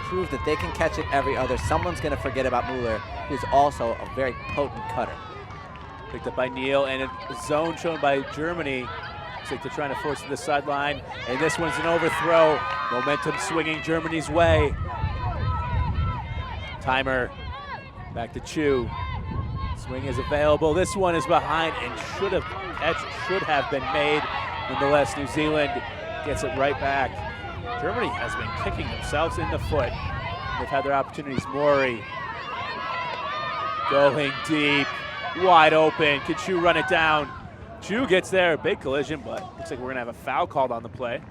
prove that they can catch it every other, someone's going to forget about Muller, who's also a very potent cutter. Picked up by Neal, and a zone shown by Germany. Looks like they're trying to force to the sideline, and this one's an overthrow. Momentum swinging Germany's way. Timer, back to Chu. Swing is available. This one is behind and should have been made. Nonetheless, New Zealand gets it right back. Germany has been kicking themselves in the foot. They've had their opportunities. Mori going deep, wide open. Can Chu run it down? Chu gets there, big collision, but looks like we're gonna have a foul called on the play.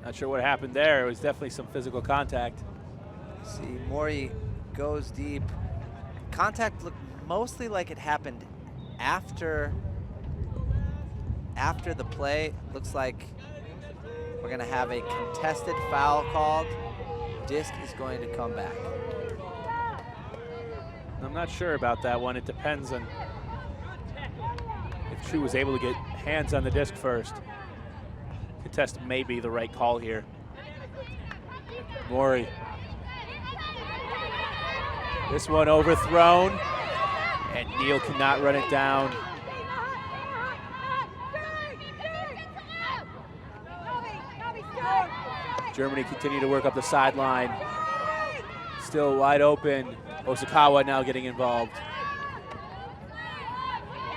Not sure what happened there. It was definitely some physical contact. See, Mori goes deep. Contact looked mostly like it happened after the play. Looks like we're gonna have a contested foul called. Disc is going to come back. I'm not sure about that one. It depends on if Chu was able to get hands on the disc first. Contest may be the right call here. Mori. This one overthrown, and Neal cannot run it down. Germany continue to work up the sideline. Still wide open. Hosokawa now getting involved.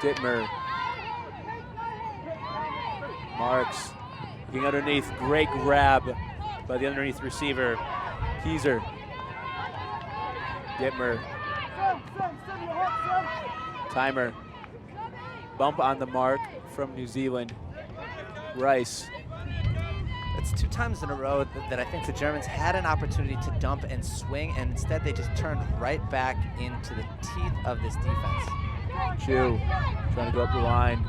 Dittmer. Marks looking underneath. Great grab by the underneath receiver. Kieser. Dittmer. Timer. Bump on the mark from New Zealand. Rice. It's 2 times in a row that I think the Germans had an opportunity to dump and swing, and instead they just turned right back into the teeth of this defense. Chu trying to go up the line.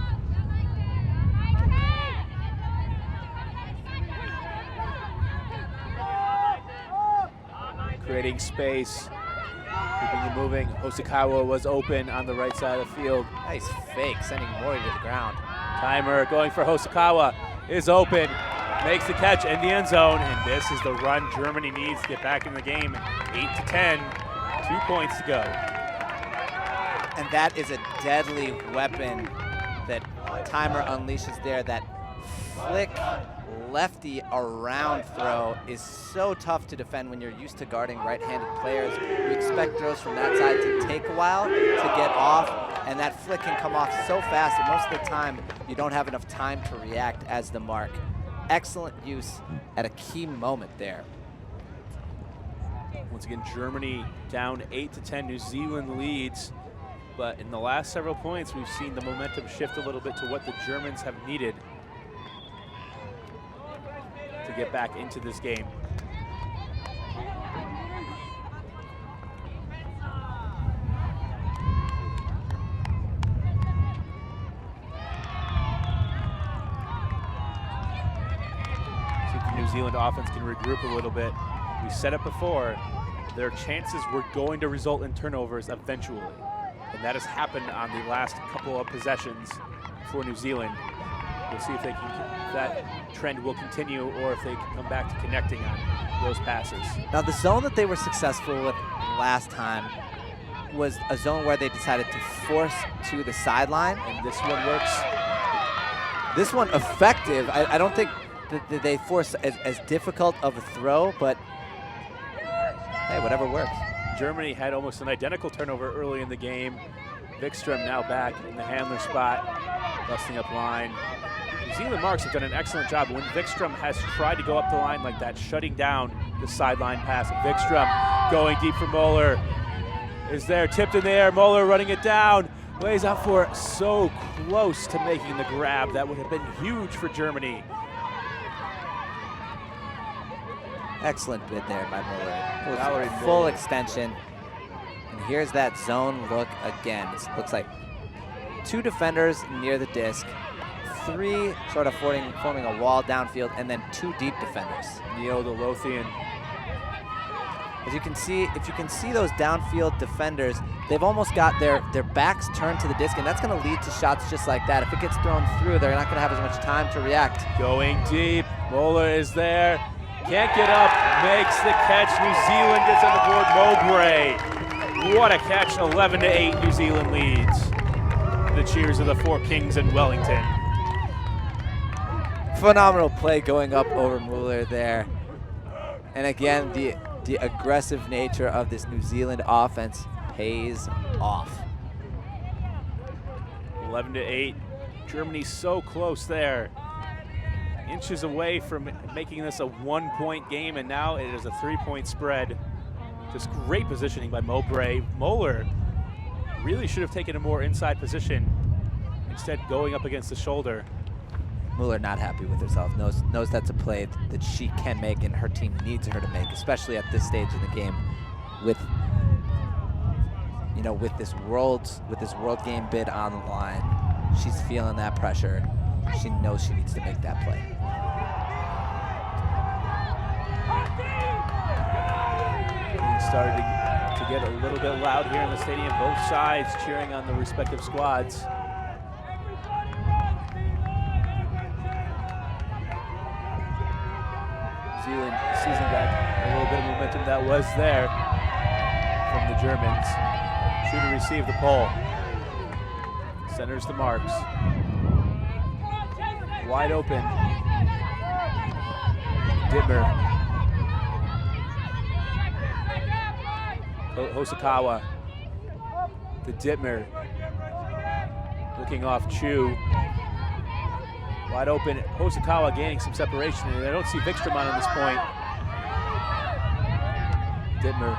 creating space, keeping it moving. Hosokawa was open on the right side of the field. Nice fake, sending Mori to the ground. Timer going for Hosokawa is open, makes the catch in the end zone, and this is the run Germany needs to get back in the game. 8-10, 2 points to go. And that is a deadly weapon that Timer unleashes there. That flick lefty around throw is so tough to defend when you're used to guarding right-handed players. You expect throws from that side to take a while to get off, and that flick can come off so fast that most of the time you don't have enough time to react as the mark. Excellent use at a key moment there. Once again, Germany down 8-10. New Zealand leads, but in the last several points, we've seen the momentum shift a little bit to what the Germans have needed to get back into this game. See if the New Zealand offense can regroup a little bit. We said it before, their chances were going to result in turnovers eventually. And that has happened on the last couple of possessions for New Zealand. We'll see if they can, if that trend will continue or if they can come back to connecting on those passes. Now the zone that they were successful with last time was a zone where they decided to force to the sideline. And this one works. This one effective. I don't think that they force as difficult of a throw, but hey, whatever works. Germany had almost an identical turnover early in the game. Vikstrom now back in the handler spot, busting up line. New Zealand marks have done an excellent job. When Vikstrom has tried to go up the line like that, shutting down the sideline pass. Vikstrom going deep for Moeller. Is there, tipped in the air, Moeller running it down. Lays out for it, so close to making the grab. That would have been huge for Germany. Excellent bid there by Moeller. Valerie Full Moeller. extension. And here's that zone look again. It looks like 2 defenders near the disc, 3 sort of forming a wall downfield, and then 2 deep defenders. Neil, the Lothian. As you can see, if you can see those downfield defenders, they've almost got their backs turned to the disc, and that's going to lead to shots just like that. If it gets thrown through, they're not going to have as much time to react. Going deep, Moeller is there. Can't get up, makes the catch. New Zealand gets on the board. Mowbray, what a catch, 11-8, New Zealand leads. The cheers of the 4 Kings in Wellington. Phenomenal play going up over Mueller there. And again, the aggressive nature of this New Zealand offense pays off. 11-8, Germany so close there. Inches away from making this a 1-point game, and now it is a 3-point spread. Just great positioning by Mowbray. Moeller really should have taken a more inside position, instead going up against the shoulder. Mueller not happy with herself, knows that's a play that she can make and her team needs her to make, especially at this stage in the game with, you know, with this world game bid on the line. She's feeling that pressure. She knows she needs to make that play. It started to get a little bit loud here in the stadium, both sides cheering on the respective squads. New Zealand seizing back a little bit of momentum that was there from the Germans. Shooter received the pole. Centers the marks. Wide open. Dittmer. Hosokawa. The Dittmer. Looking off Chu. Wide open. Hosokawa gaining some separation, and I don't see Vikstrom on this point. Dittmer.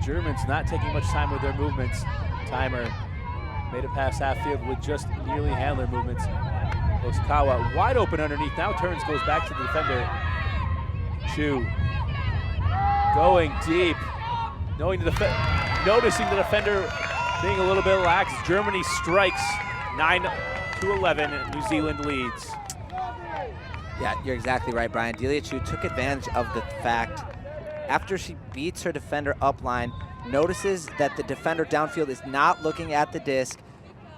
Germans not taking much time with their movements. Timer made it past half field with just nearly handler movements. Hosokawa wide open underneath, now turns, goes back to the defender. Chu going deep, noticing the defender being a little bit lax. Germany strikes 9-11, New Zealand leads. Yeah, you're exactly right, Brian. Delia Chu took advantage of the fact after she beats her defender upline, notices that the defender downfield is not looking at the disc.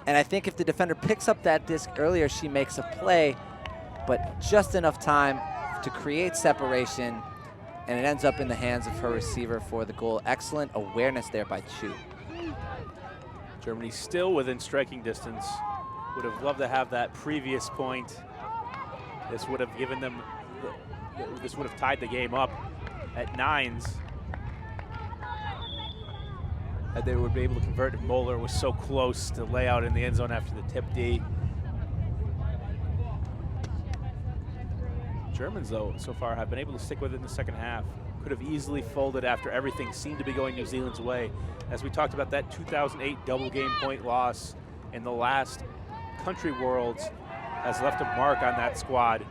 And I think if the defender picks up that disc earlier, she makes a play, but just enough time to create separation, and it ends up in the hands of her receiver for the goal. Excellent awareness there by Chu. Germany still within striking distance. Would have loved to have that previous point. This would have given them, this would have tied the game up at 9s. And they would be able to convert if Moeller was so close to lay out in the end zone after the tip D. Germans, though, so far have been able to stick with it in the second half. Could have easily folded after everything seemed to be going New Zealand's way. As we talked about, that 2008 double game point loss in the last Country Worlds has left a mark on that squad.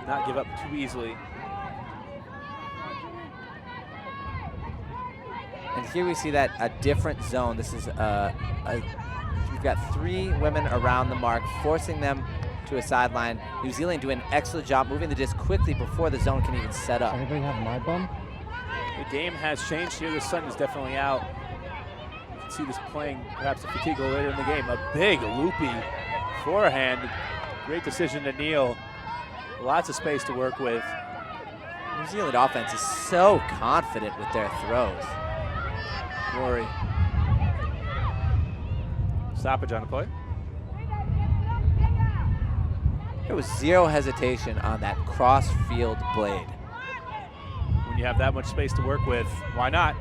Not give up too easily. And here we see that a different zone. This is we've got 3 women around the mark, forcing them to a sideline. New Zealand doing an excellent job moving the disc quickly before the zone can even set up. Does anybody have my bum? The game has changed here. The sun is definitely out. You can see this playing perhaps a fatigue later in the game. A big loopy forehand. Great decision to kneel. Lots of space to work with. New Zealand offense is so confident with their throws. Rory. Stoppage on the play. There was zero hesitation on that cross-field blade. When you have that much space to work with, why not?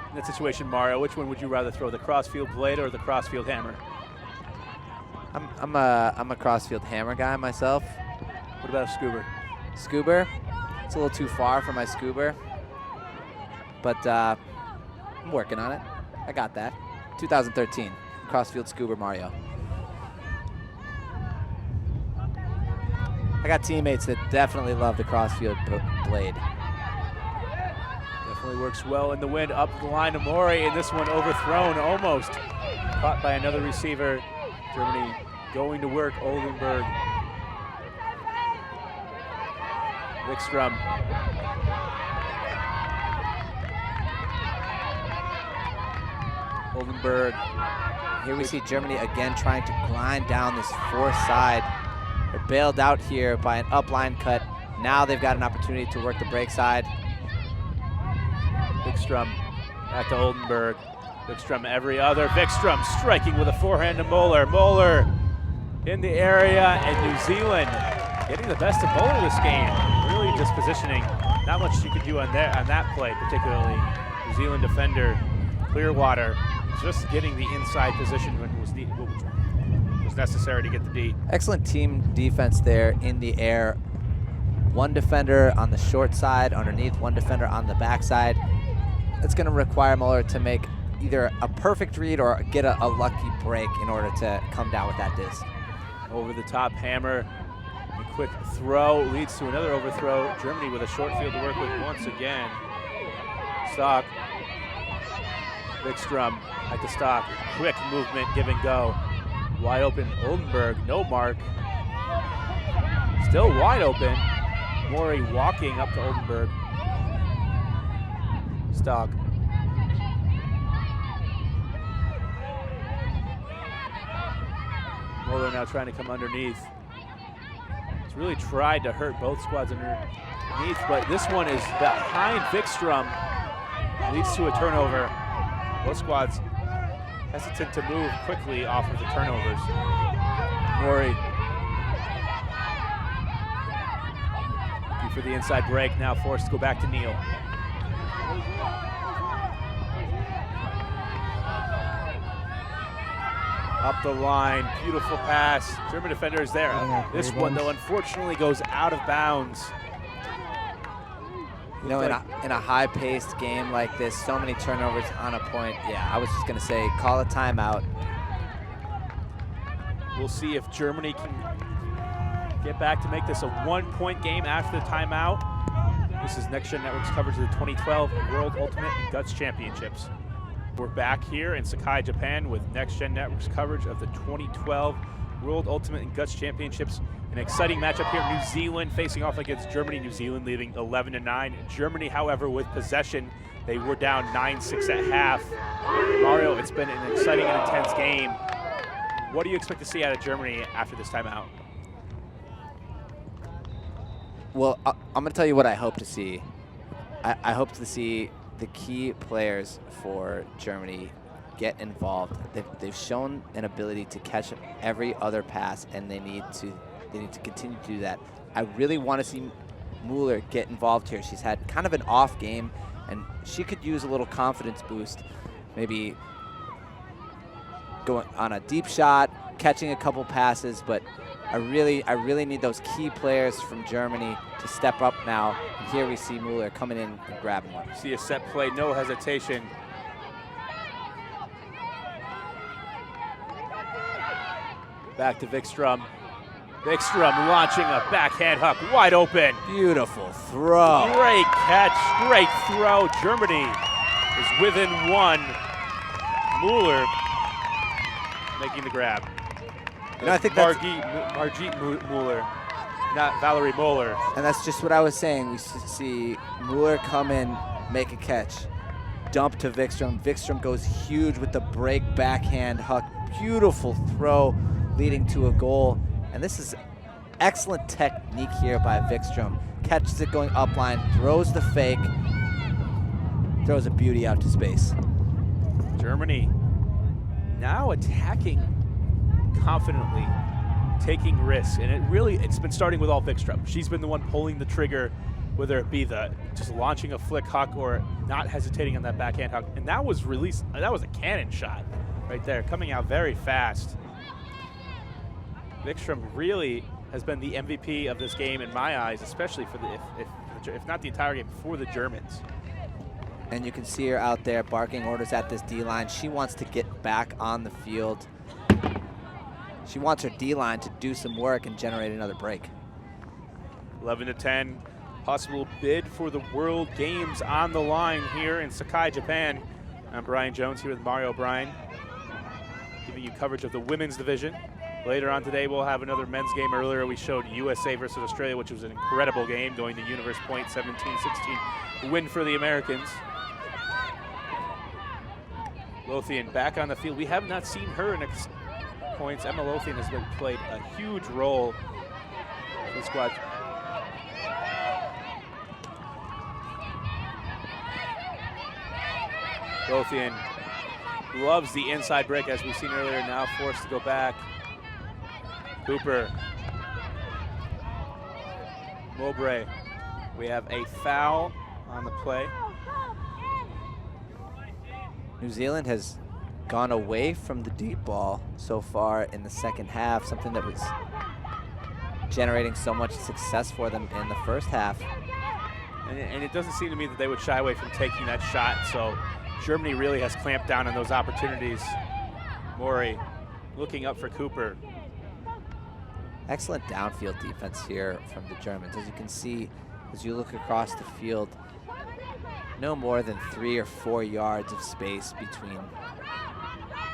In that situation, Mario, which one would you rather throw, the crossfield blade or the crossfield hammer? I'm a crossfield hammer guy myself. What about a scuba? Scuba, it's a little too far for my scuba, but I'm working on it. I got that. 2013, crossfield scuba Mario. I got teammates that definitely love the crossfield blade. Definitely works well in the wind up the line of Mori, and this one overthrown almost. Caught by another receiver. Germany going to work, Oldenburg. Wikström. Oldenburg. Here we see Germany again trying to grind down this force side. They're bailed out here by an upline cut. Now they've got an opportunity to work the break side. Wikström back to Oldenburg. Wikström every other. Wikström striking with a forehand to Moeller. Moeller in the area, and New Zealand getting the best of Moeller this game. Really just positioning. Not much you could do on that play particularly. New Zealand defender Clearwater just getting the inside position when it was necessary to get the D. Excellent team defense there in the air. One defender on the short side underneath, one defender on the backside. It's going to require Moeller to make either a perfect read or get a lucky break in order to come down with that disc. Over the top hammer. A quick throw leads to another overthrow. Germany with a short field to work with once again. Stock. Wikström at the stock. Quick movement, give and go. Wide open, Oldenburg, no mark. Still wide open. Mori walking up to Oldenburg. Stock. Moeller now trying to come underneath. He's really tried to hurt both squads underneath, but this one is behind Wikström. Leads to a turnover. Both squads hesitant to move quickly off of the turnovers. Mori. Looking for the inside break, now forced to go back to Neal. Up the line, beautiful pass. German defender is there. This one, though, unfortunately goes out of bounds. You know, in a high-paced game like this, so many turnovers on a point. Yeah, I was just going to say, call a timeout. We'll see if Germany can get back to make this a one-point game after the timeout. This is Next Gen Network's coverage of the 2012 World Ultimate and Guts Championships. We're back here in Sakai, Japan with Next Gen Network's coverage of the 2012 World Ultimate and Guts Championships. An exciting matchup here. New Zealand facing off against Germany. New Zealand leading 11-9. Germany, however, with possession, they were down 9-6 at half. Mario, it's been an exciting and intense game. What do you expect to see out of Germany after this timeout? Well, I'm going to tell you what I hope to see. I hope to see the key players for Germany get involved. They've shown an ability to catch every other pass, and they need to continue to do that. I really want to see Mueller get involved here. She's had kind of an off game, and she could use a little confidence boost. Maybe going on a deep shot, catching a couple passes, but I really need those key players from Germany to step up now. And here we see Mueller coming in and grabbing one. See a set play, no hesitation. Back to Vikström. Vikström launching a backhand hook, wide open. Beautiful throw. Great catch, great throw. Germany is within one. Mueller making the grab. You know, I think that's, Margit Mueller, not Valerie Moeller. and that's just what I was saying. We see Mueller come in, make a catch, dump to Vikström. Vikström goes huge with the break backhand hook. Beautiful throw leading to a goal. And this is excellent technique here by Vikström. Catches it going upline, throws the fake, throws a beauty out to space. Germany now attacking confidently, taking risks, and it's been starting with all Vikström. She's been the one pulling the trigger, whether it be just launching a flick huck or not hesitating on that backhand huck. And that was released, that was a cannon shot right there, coming out very fast. Vikström really has been the MVP of this game in my eyes, especially for if not the entire game, for the Germans. And you can see her out there barking orders at this D-line. She wants to get back on the field. She wants her D-line to do some work and generate another break. 11-10, possible bid for the World Games on the line here in Sakai, Japan. I'm Brian Jones here with Mario O'Brien, giving you coverage of the women's division. Later on today, we'll have another men's game. Earlier, we showed USA versus Australia, which was an incredible game, going to Universe Point 17-16, win for the Americans. Lothian back on the field. We have not seen her in points. Emma Lothian has played a huge role for the squad. Lothian loves the inside break, as we've seen earlier, now forced to go back. Cooper. Mowbray. We have a foul on the play. New Zealand has gone away from the deep ball so far in the second half, something that was generating so much success for them in the first half. And it doesn't seem to me that they would shy away from taking that shot, so Germany really has clamped down on those opportunities. Mori looking up for Cooper. Excellent downfield defense here from the Germans. As you can see, as you look across the field, no more than 3 or 4 yards of space between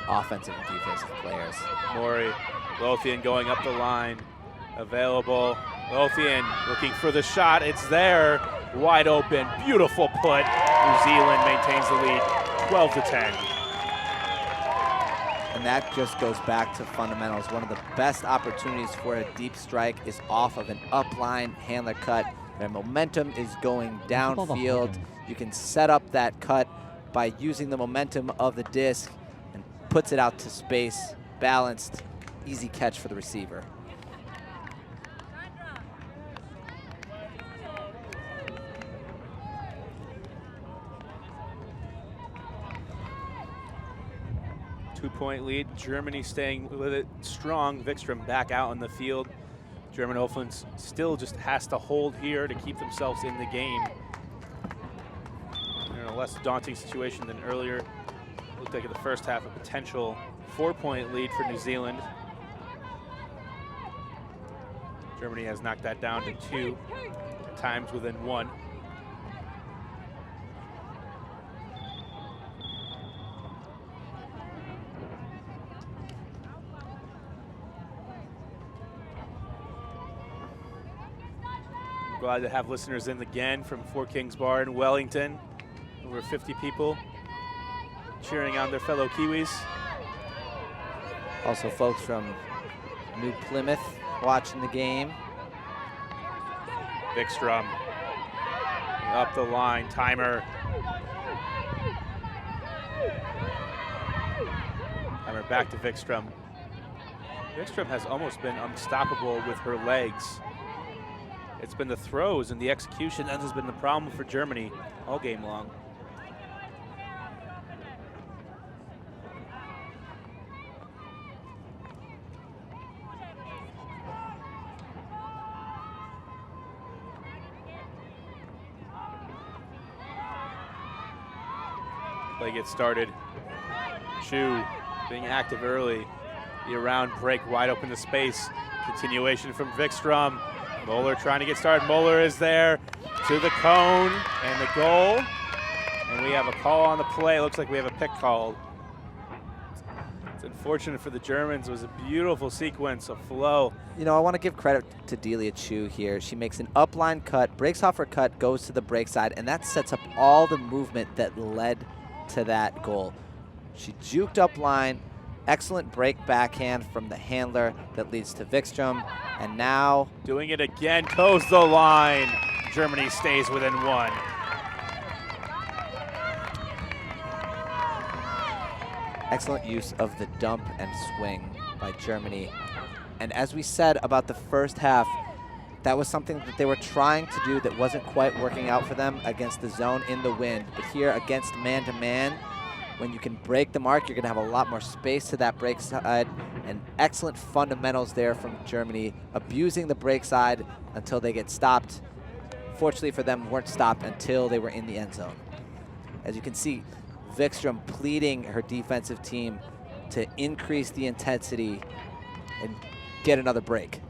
offensive and defensive players. Mori, Lothian going up the line, available. Lothian looking for the shot, it's there, wide open, beautiful put. New Zealand maintains the lead, 12-10. And that just goes back to fundamentals. One of the best opportunities for a deep strike is off of an upline handler cut. Their momentum is going downfield. You can set up that cut by using the momentum of the disc and puts it out to space, balanced, easy catch for the receiver. Two-point lead, Germany staying with it strong. Vikström back out on the field. German offense still just has to hold here to keep themselves in the game. They're in a less daunting situation than earlier. Looked like in the first half a potential 4-point lead for New Zealand. Germany has knocked that down to 2, at times within 1. Glad to have listeners in again from Four Kings Bar in Wellington. Over 50 people cheering on their fellow Kiwis. Also folks from New Plymouth watching the game. Vikstrom up the line, timer. Timer back to Vikstrom. Vikstrom has almost been unstoppable with her legs. It's been the throws and the execution that has been the problem for Germany all game long. Play gets started. Chu being active early. The around break wide open to space. Continuation from Vikstrom. Moeller trying to get started. Moeller is there to the cone and the goal. And we have a call on the play. Looks like we have a pick called. It's unfortunate for the Germans. It was a beautiful sequence of flow. You know, I want to give credit to Delia Chu here. She makes an upline cut, breaks off her cut, goes to the break side, and that sets up all the movement that led to that goal. She juked up line, excellent break backhand from the handler that leads to Vikstrom, and now doing it again, toes the line. Germany stays within one. Excellent use of the dump and swing by Germany. And as we said about the first half, that was something that they were trying to do that wasn't quite working out for them against the zone in the wind. But here against man-to-man, when you can break the mark, you're going to have a lot more space to that break side. And excellent fundamentals there from Germany, abusing the break side until they get stopped. Fortunately for them, weren't stopped until they were in the end zone. As you can see, Vikstrom pleading her defensive team to increase the intensity and get another break.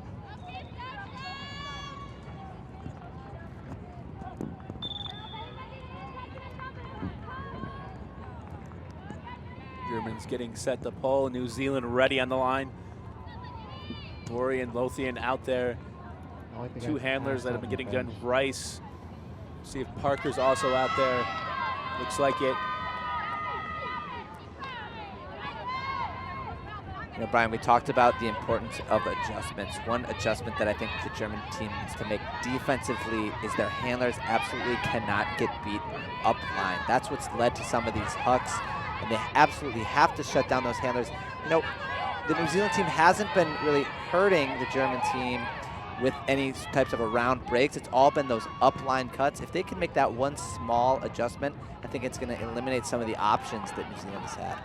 Germans getting set to pull. New Zealand ready on the line. Mori and Lothian out there. Like Two handlers that have been getting done. Rice. See if Parker's also out there. Looks like it. You know, Brian, we talked about the importance of adjustments. One adjustment that I think the German team needs to make defensively is their handlers absolutely cannot get beat up line. That's what's led to some of these hucks, and they absolutely have to shut down those handlers. You know, the New Zealand team hasn't been really hurting the German team with any types of around breaks. It's all been those upline cuts. If they can make that one small adjustment, I think it's going to eliminate some of the options that New Zealand has had.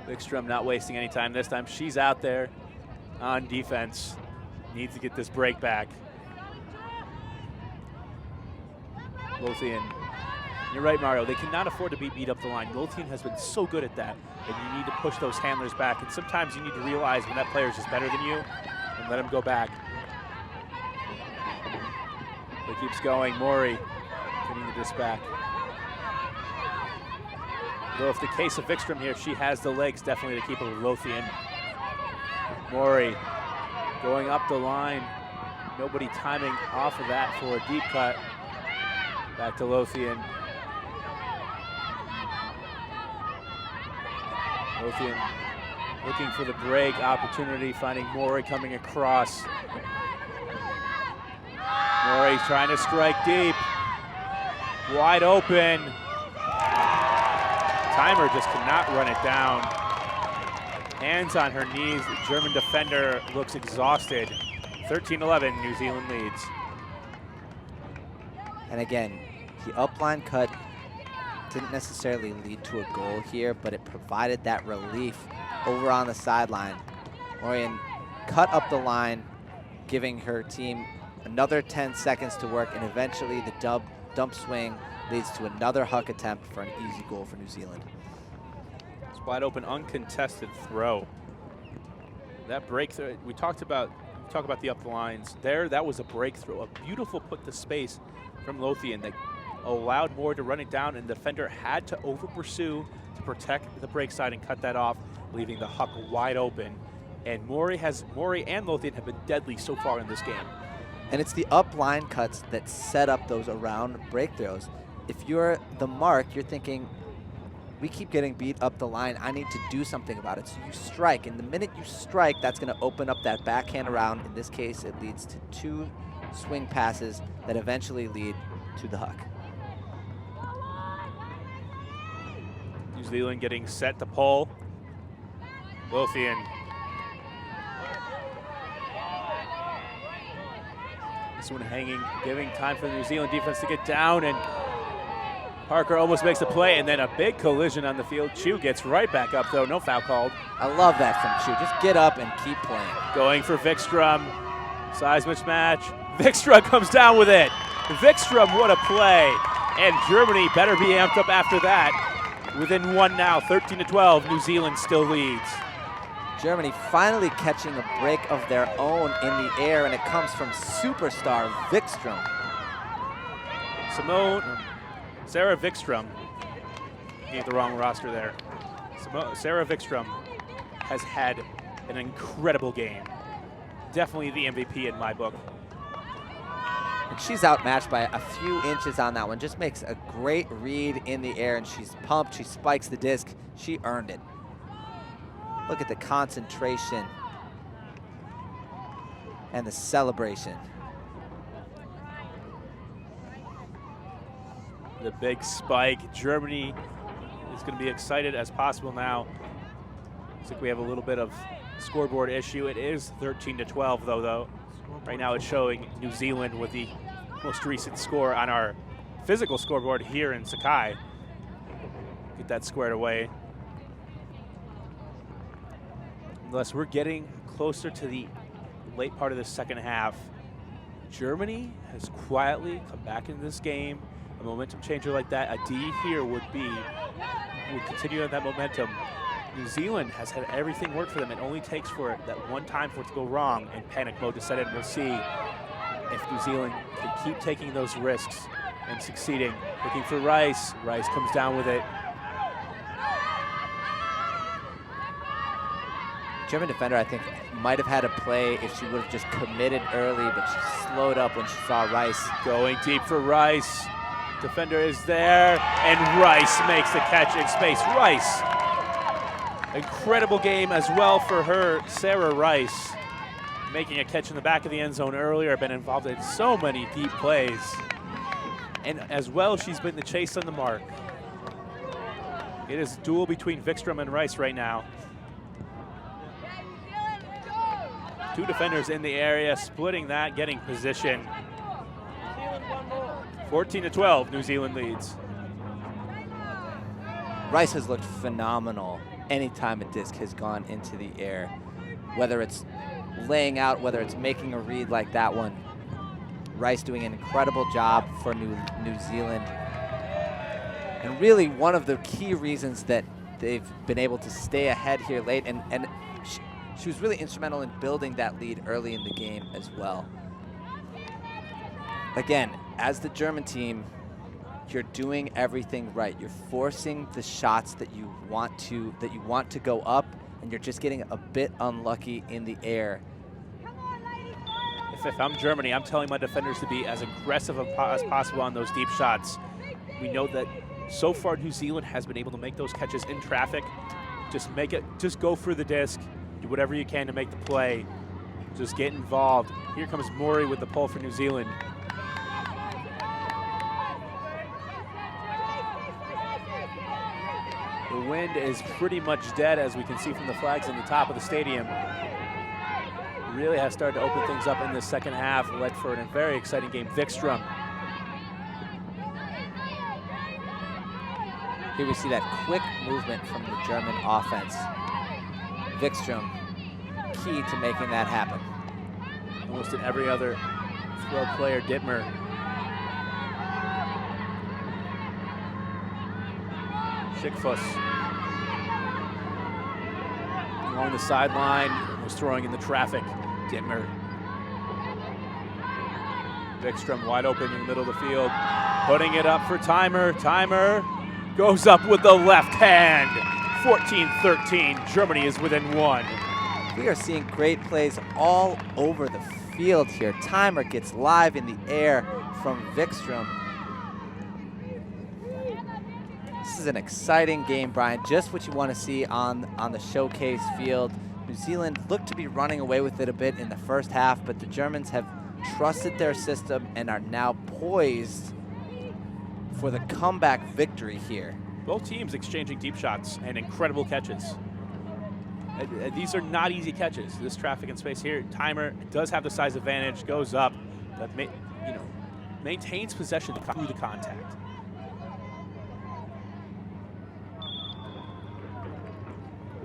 Vikstrom not wasting any time this time. She's out there on defense. Needs to get this break back. Lothian. You're right, Mario. They cannot afford to be beat up the line. Lothian has been so good at that. And you need to push those handlers back. And sometimes you need to realize when that player is just better than you and let him go back. It keeps going. Mori getting this back. Though if the case of Vikstrom here, she has the legs definitely to keep it with Lothian. Mori going up the line. Nobody timing off of that for a deep cut. Back to Lothian. Lothian looking for the break opportunity, finding Mori coming across. Mori's trying to strike deep. Wide open. Timer just cannot run it down. Hands on her knees. The German defender looks exhausted. 13-11, New Zealand leads. And again, the upline cut didn't necessarily lead to a goal here, but it provided that relief over on the sideline. Orion cut up the line, giving her team another 10 seconds to work, and eventually the dump swing leads to another huck attempt for an easy goal for New Zealand. It's wide open, uncontested throw. That breakthrough, we talk about the up the lines. That was a breakthrough, a beautiful put to space from Lothian that allowed Moore to run it down, and the defender had to over pursue to protect the break side and cut that off, leaving the huck wide open. And Mori and Lothian have been deadly so far in this game. And it's the up line cuts that set up those around break throws. If you're the mark, you're thinking, we keep getting beat up the line. I need to do something about it. So you strike. And the minute you strike, that's going to open up that backhand around. In this case, it leads to 2 swing passes that eventually lead to the huck. New Zealand getting set to pull. Lothian. This one hanging, giving time for the New Zealand defense to get down, and Parker almost makes a play, and then a big collision on the field. Chu gets right back up, though. No foul called. I love that from Chu. Just get up and keep playing. Going for Vikstrom. Size mismatch. Vikstrom comes down with it. Vikstrom, what a play. And Germany better be amped up after that. Within 1 now, 13-12. New Zealand still leads. Germany finally catching a break of their own in the air, and it comes from superstar Vikstrom. Sarah Vikstrom. Gave the wrong roster there. Sarah Vikstrom has had an incredible game. Definitely the MVP in my book. And she's outmatched by a few inches on that one. Just makes a great read in the air, and she's pumped. She spikes the disc. She earned it. Look at the concentration and the celebration. The big spike. Germany is going to be excited as possible now. Looks like we have a little bit of scoreboard issue. It is 13-12 though. Right now it's showing New Zealand with the most recent score on our physical scoreboard here in Sakai. Get that squared away. Unless we're getting closer to the late part of the second half. Germany has quietly come back into this game. A momentum changer like that, a D here would continue on that momentum. New Zealand has had everything work for them. It only takes for that one time for it to go wrong and panic mode to set in. We'll see if New Zealand can keep taking those risks and succeeding. Looking for Rice. Rice comes down with it. German defender, I think, might have had a play if she would have just committed early, but she slowed up when she saw Rice. Going deep for Rice. Defender is there, and Rice makes the catch in space. Rice, incredible game as well for her. Sarah Rice making a catch in the back of the end zone earlier, been involved in so many deep plays. And as well, she's been the chase on the mark. It is a duel between Vikstrom and Rice right now. 2 defenders in the area, splitting that, getting position. 14-12, New Zealand leads. Rice has looked phenomenal anytime a disc has gone into the air. Whether it's laying out, whether it's making a read like that one. Rice doing an incredible job for New Zealand. And really one of the key reasons that they've been able to stay ahead here late, and she was really instrumental in building that lead early in the game as well. Again, as the German team, you're doing everything right. You're forcing the shots that you want to go up, and you're just getting a bit unlucky in the air. If I'm Germany, I'm telling my defenders to be as aggressive as possible on those deep shots. We know that so far New Zealand has been able to make those catches in traffic. Just go for the disc. Do whatever you can to make the play. Just get involved. Here comes Mori with the pull for New Zealand. The wind is pretty much dead, as we can see from the flags in the top of the stadium. Really has started to open things up in the second half, led for a very exciting game. Vikstrom. Here we see that quick movement from the German offense. Vikstrom, key to making that happen. Almost in every other throw player, Dittmer. Schickfuss. Along the sideline, was throwing in the traffic. Dittmer. Vikstrom wide open in the middle of the field. Putting it up for Timer. Timer goes up with the left hand. 14-13, Germany is within 1. We are seeing great plays all over the field here. Timer gets live in the air from Vikström. This is an exciting game, Brian. Just what you want to see on the showcase field. New Zealand looked to be running away with it a bit in the first half, but the Germans have trusted their system and are now poised for the comeback victory here. Both teams exchanging deep shots and incredible catches. These are not easy catches. This traffic and space here. Timer does have the size advantage, goes up, but maintains possession through the contact.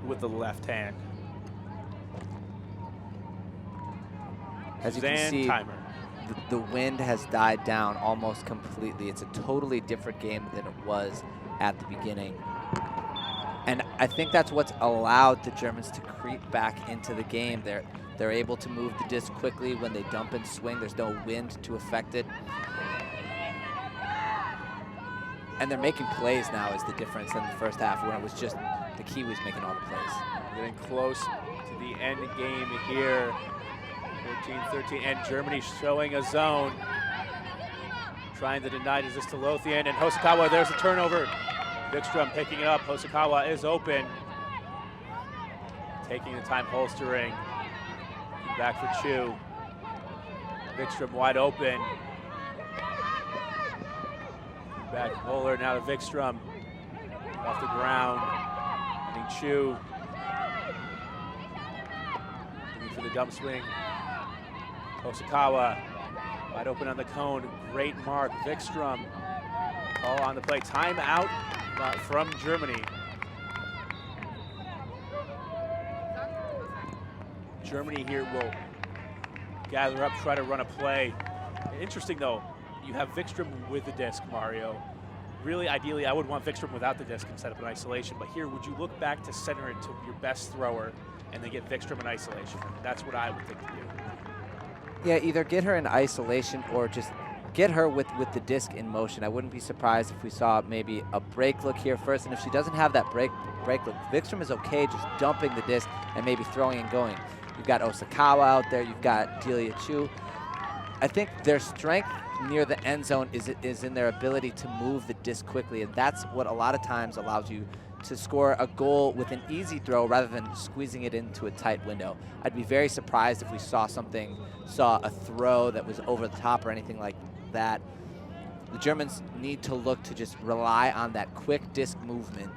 With the left hand. As you can see, Timer. The wind has died down almost completely. It's a totally different game than it was at the beginning. And I think that's what's allowed the Germans to creep back into the game. They're able to move the disc quickly when they dump and swing. There's no wind to affect it. And they're making plays now is the difference in the first half, when it was just the Kiwis making all the plays. We're getting close to the end game here. 14-13, and Germany showing a zone. Trying to deny this to Lothian, and Hosokawa, there's a turnover. Vikström picking it up. Hosokawa is open. Taking the time holstering. Back for Chu. Vikström wide open. Back Bowler now to Vikström. Off the ground. Getting Chu. Looking for the dump swing. Hosokawa wide open on the cone. Great mark. Vikström. All on the play. Timeout from Germany. Germany here will gather up, try to run a play. Interesting though, you have Vikström with the disc, Mario. Really, ideally, I would want Vikström without the disc and set up an isolation, but here, would you look back to center it to your best thrower and then get Vikström in isolation? That's what I would think to do. Yeah, either get her in isolation or just get her with the disc in motion. I wouldn't be surprised if we saw maybe a break look here first, and if she doesn't have that break look, Vikström is okay just dumping the disc and maybe throwing and going. You've got Osakawa out there, you've got Delia Chu. I think their strength near the end zone is in their ability to move the disc quickly, and that's what a lot of times allows you to score a goal with an easy throw rather than squeezing it into a tight window. I'd be very surprised if we saw a throw that was over the top or anything like that. The Germans need to look to just rely on that quick disc movement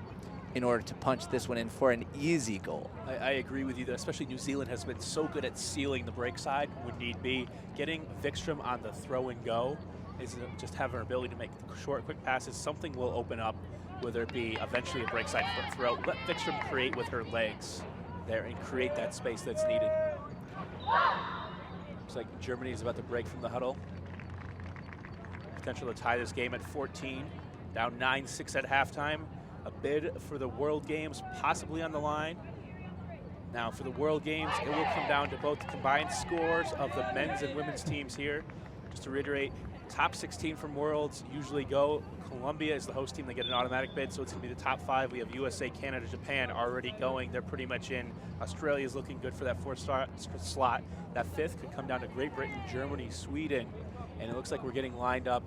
in order to punch this one in for an easy goal. I agree with you that especially New Zealand has been so good at sealing the break side when need be. Getting Vikström on the throw and go is just having her ability to make short, quick passes. Something will open up, whether it be eventually a break side throw. Let Vikström create with her legs there and create that space that's needed. Looks like Germany is about to break from the huddle. Potential to tie this game at 14, down 9-6 at halftime. A bid for the World Games possibly on the line. Now for the World Games, it will come down to both the combined scores of the men's and women's teams here. Just to reiterate, top 16 from Worlds usually go. Colombia is the host team, they get an automatic bid, so it's gonna be the top 5. We have USA, Canada, Japan already going. They're pretty much in. Australia's looking good for that 4th slot. That 5th could come down to Great Britain, Germany, Sweden. And it looks like we're getting lined up.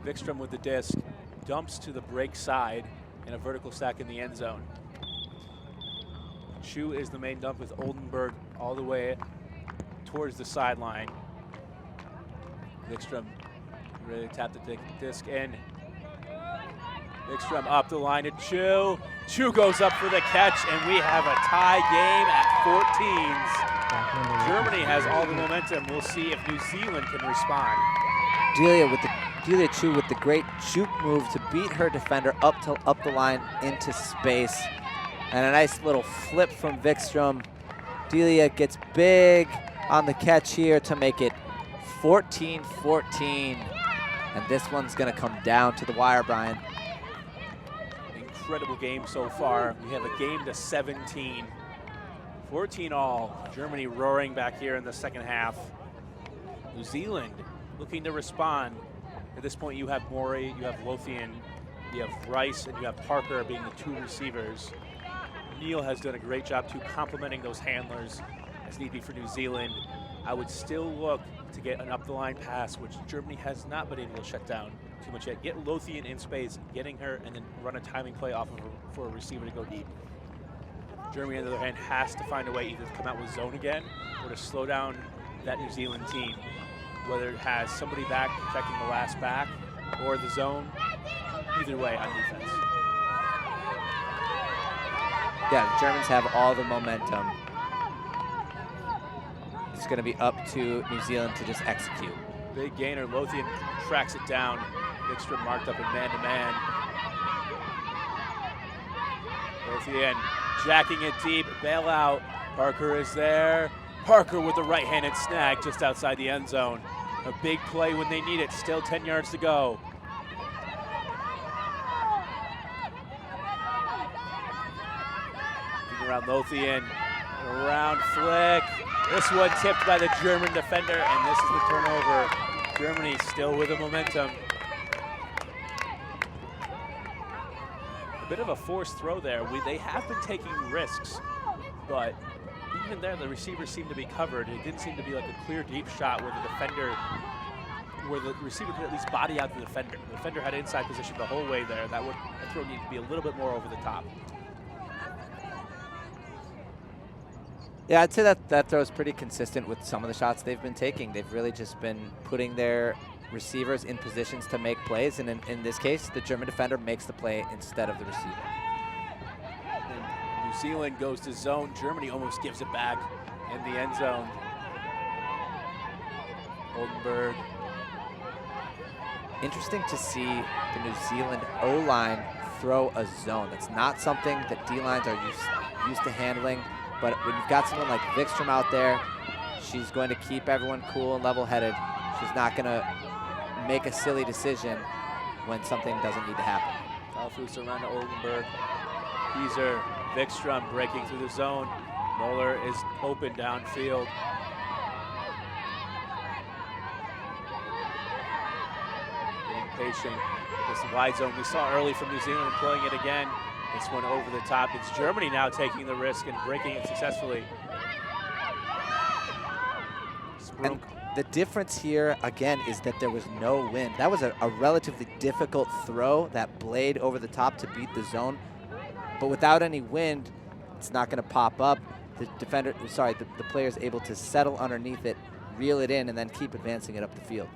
Vikström with the disc, dumps to the break side, and a vertical stack in the end zone. Chu is the main dump with Oldenburg all the way towards the sideline. Vikström really tapped the disc in. Vikström up the line to Chu. Chu goes up for the catch, and we have a tie game at 14s. Germany has all the momentum. We'll see if New Zealand can respond. Delia Chu with the great juke move to beat her defender up the line into space. And a nice little flip from Vikström. Delia gets big on the catch here to make it 14-14. And this one's gonna come down to the wire, Brian. Incredible game so far. We have a game to 17. 14 all. Germany roaring back here in the second half. New Zealand looking to respond. At this point, you have Morey, you have Lothian, you have Rice, and you have Parker being the 2 receivers. Neal has done a great job too, complementing those handlers. as need be for New Zealand. I would still look to get an up-the-line pass, which Germany has not been able to shut down too much yet. Get Lothian in space, getting her, and then run a timing play off of her for a receiver to go deep. Germany, on the other hand, has to find a way either to come out with zone again or to slow down that New Zealand team, whether it has somebody back protecting the last back or the zone. Either way on defense. Yeah, the Germans have all the momentum. It's going to be up to New Zealand to just execute. Big gainer. Lothian tracks it down. Wikström marked up in man-to-man. Lothian jacking it deep. Bailout. Parker is there. Parker with the right-handed snag just outside the end zone. A big play when they need it. Still 10 yards to go. Around Lothian. Around flick. This one tipped by the German defender, and this is the turnover. Germany still with the momentum. A bit of a forced throw there. They have been taking risks, but even there, the receivers seem to be covered. It didn't seem to be like a clear deep shot where the defender, where the receiver could at least body out the defender. The defender had inside position the whole way there. That throw needed to be a little bit more over the top. Yeah, I'd say that throw is pretty consistent with some of the shots they've been taking. They've really just been putting their receivers in positions to make plays, and in this case, the German defender makes the play instead of the receiver. And New Zealand goes to zone. Germany almost gives it back in the end zone. Oldenburg. Interesting to see the New Zealand O-line throw a zone. That's not something that D-lines are used to handling. But when you've got someone like Wikström out there, she's going to keep everyone cool and level-headed. She's not going to make a silly decision when something doesn't need to happen. Alfus around to Oldenburg. Kieser, Wikström breaking through the zone. Moeller is open downfield. Being patient. This wide zone we saw early from New Zealand, playing it again. This one over the top. It's Germany now taking the risk and breaking it successfully. And the difference here, again, is that there was no wind. That was a relatively difficult throw, that blade over the top to beat the zone. But without any wind, it's not going to pop up. The player is able to settle underneath it, reel it in, and then keep advancing it up the field.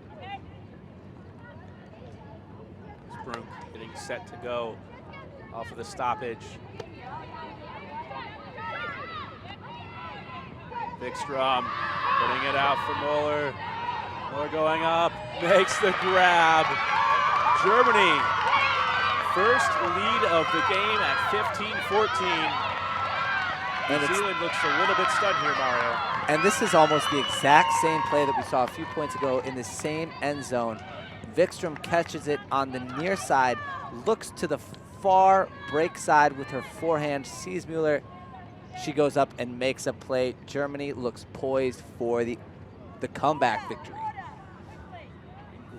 Sprunk getting set to go. Off of the stoppage. Wikström putting it out for Moeller. Moeller going up, makes the grab. Germany, first lead of the game at 15-14. New Zealand looks a little bit stunned here, Mario. And this is almost the exact same play that we saw a few points ago in the same end zone. Wikström catches it on the near side, looks to the far break side with her forehand, sees Mueller. She goes up and makes a play. Germany looks poised for the comeback victory.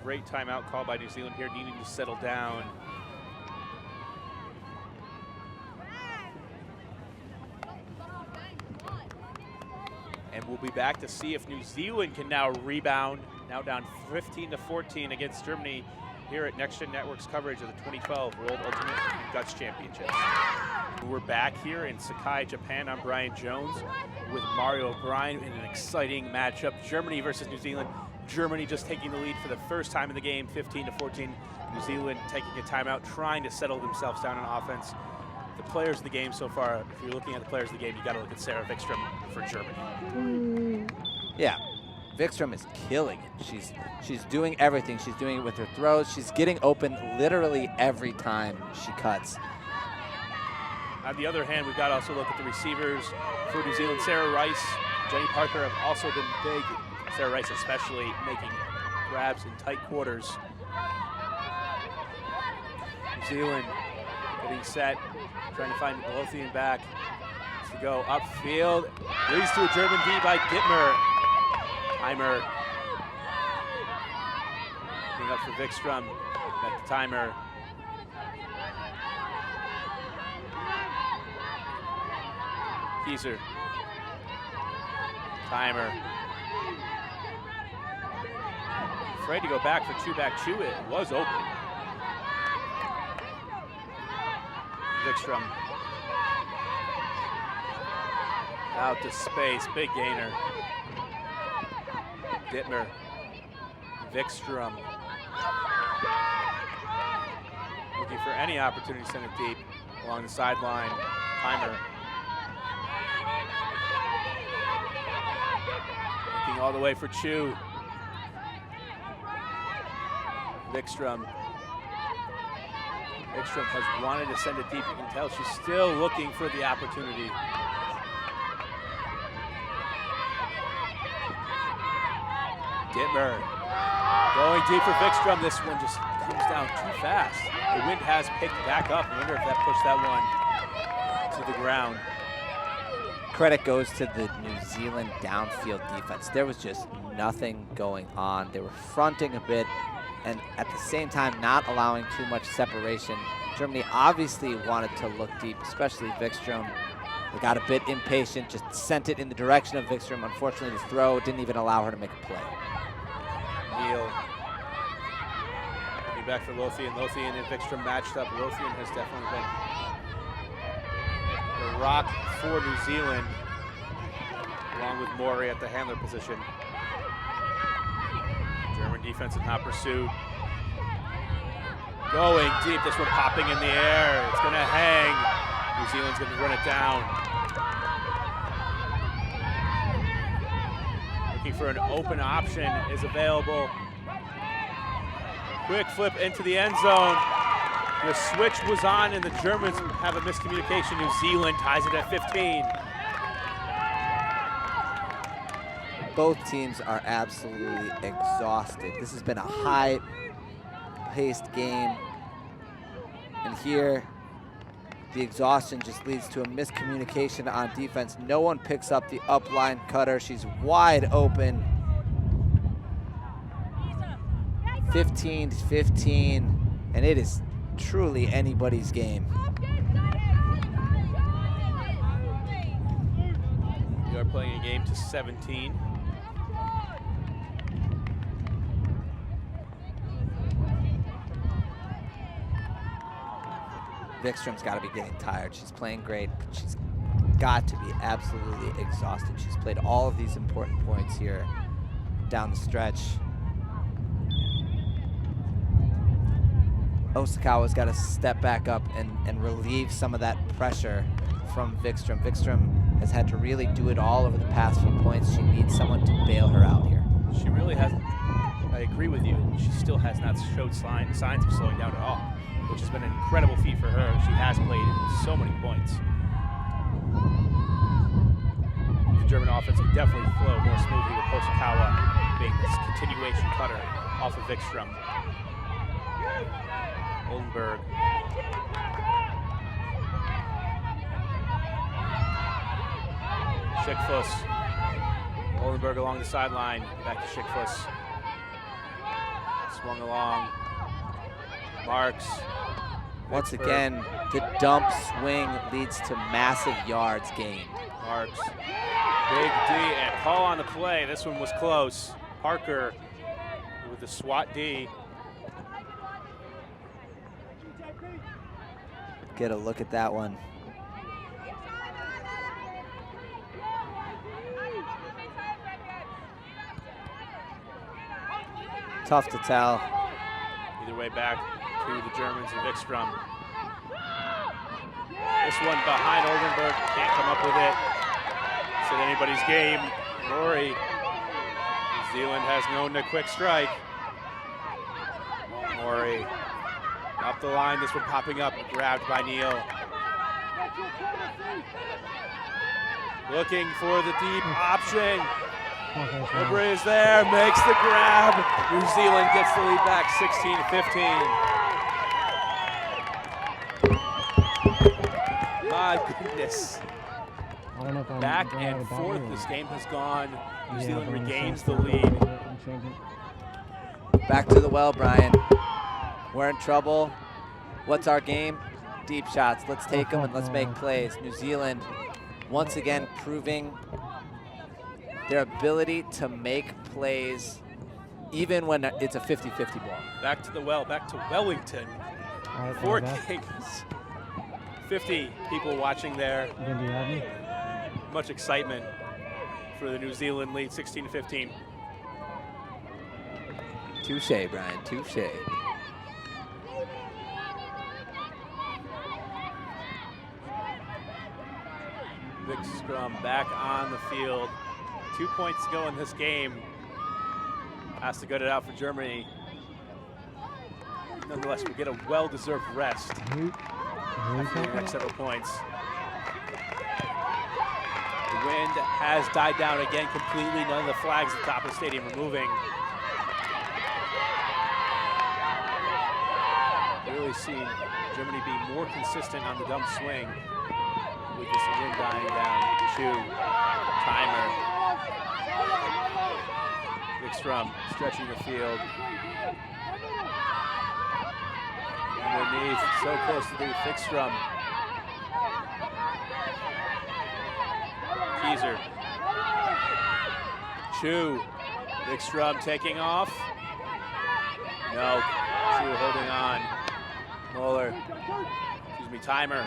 Great timeout call by New Zealand here, needing to settle down. And we'll be back to see if New Zealand can now rebound. Now down 15-14 against Germany here at Next Gen Network's coverage of the 2012 World Ultimate Guts Championships. We're back here in Sakai, Japan. I'm Brian Jones with Mario O'Brien in an exciting matchup. Germany versus New Zealand. Germany just taking the lead for the first time in the game, 15-14. New Zealand taking a timeout, trying to settle themselves down on offense. The players of the game so far, if you're looking at the players of the game, you got to look at Sarah Wikström for Germany. Yeah. Wikström is killing it. She's doing everything. She's doing it with her throws. She's getting open literally every time she cuts. On the other hand, we've got to also look at the receivers for New Zealand. Sarah Rice, Jenny Parker have also been big. Sarah Rice especially making grabs in tight quarters. New Zealand getting set, trying to find Lothian back to go upfield. Leads to a German D by Dittmer. Timer. Looking up for Wikström. Back to Timer. Kieser. Timer. Afraid to go back for two-back chew. It was open. Vikstrom. Out to space, big gainer. Dittmer. Vikstrom. Looking for any opportunity to send it deep along the sideline. Timer. Looking all the way for Chu. Vikstrom. Vikstrom has wanted to send it deep. You can tell she's still looking for the opportunity. Dittmer going deep for Vikstrom. This one just comes down too fast. The wind has picked back up. I wonder if that pushed that one to the ground. Credit goes to the New Zealand downfield defense. There was just nothing going on. They were fronting a bit and at the same time not allowing too much separation. Germany obviously wanted to look deep, especially Vikstrom. They got a bit impatient, just sent it in the direction of Vikstrom. Unfortunately, the throw didn't even allow her to make a play. Neal. Looking back for Lothian. Lothian and Vikstrom matched up. Lothian has definitely been the rock for New Zealand, along with Mori at the handler position. German defense in hot pursuit. Going deep, this one popping in the air. It's gonna hang. New Zealand's gonna run it down. Looking for an open option is available. Quick flip into the end zone. The switch was on and the Germans have a miscommunication. New Zealand ties it at 15. Both teams are absolutely exhausted. This has been a high-paced game. And here, the exhaustion just leads to a miscommunication on defense. No one picks up the upline cutter. She's wide open. 15-15, and it is truly anybody's game. We are playing a game to 17. Vikstrom's got to be getting tired. She's playing great, but she's got to be absolutely exhausted. She's played all of these important points here down the stretch. Osakawa's got to step back up and relieve some of that pressure from Vikstrom. Vikstrom has had to really do it all over the past few points. She needs someone to bail her out here. She really hasn't, I agree with you, she still has not showed signs of slowing down at all, which has been an incredible feat for her. She has played so many points. The German offense can definitely flow more smoothly with Osakawa being this continuation cutter off of Vikstrom. Oldenburg. Schickfuss. Oldenburg along the sideline. Back to Schickfuss. Swung along. Marks. Once Vicksburg. again, the dump swing leads to massive yards gained. Marks. Big D and call on the play. This one was close. Parker with the SWAT D. Get a look at that one. Tough to tell. Either way back to the Germans and Vikstrom. This one behind Oldenburg, can't come up with it. It's in anybody's game. Rory. New Zealand has known a quick strike. Rory. Up the line, this one popping up, grabbed by Neal. Looking for the deep option. Mowbray is there, makes the grab. New Zealand gets the lead back 16-15. My goodness. I don't know if I'm Back going and out of forth, battery or- this game has gone. New Yeah, Zealand but I'm regains the saying lead. I'm changing. Back to the well, Brian. We're in trouble. What's our game? Deep shots. Let's take them and let's make plays. New Zealand once again proving their ability to make plays even when it's a 50-50 ball. Back to the well, back to Wellington. All right, 4 back. games. 50 people watching there. Again, do you have me? Much excitement for the New Zealand lead, 16-15. Touche, Brian, touche. Vikstrom back on the field. 2 points to go in this game. Has to gut it out for Germany. Nonetheless, we get a well-deserved rest after the next several points. The wind has died down again completely. None of the flags at the top of the stadium are moving. Really seeing Germany be more consistent on the dump swing with this wind dying down. Chu, timer. Vikstrom stretching the field. Underneath, so close to the Vikstrom. Keyser. Chu. Vikstrom taking off. No. Chu holding on. Moeller. Excuse me, timer.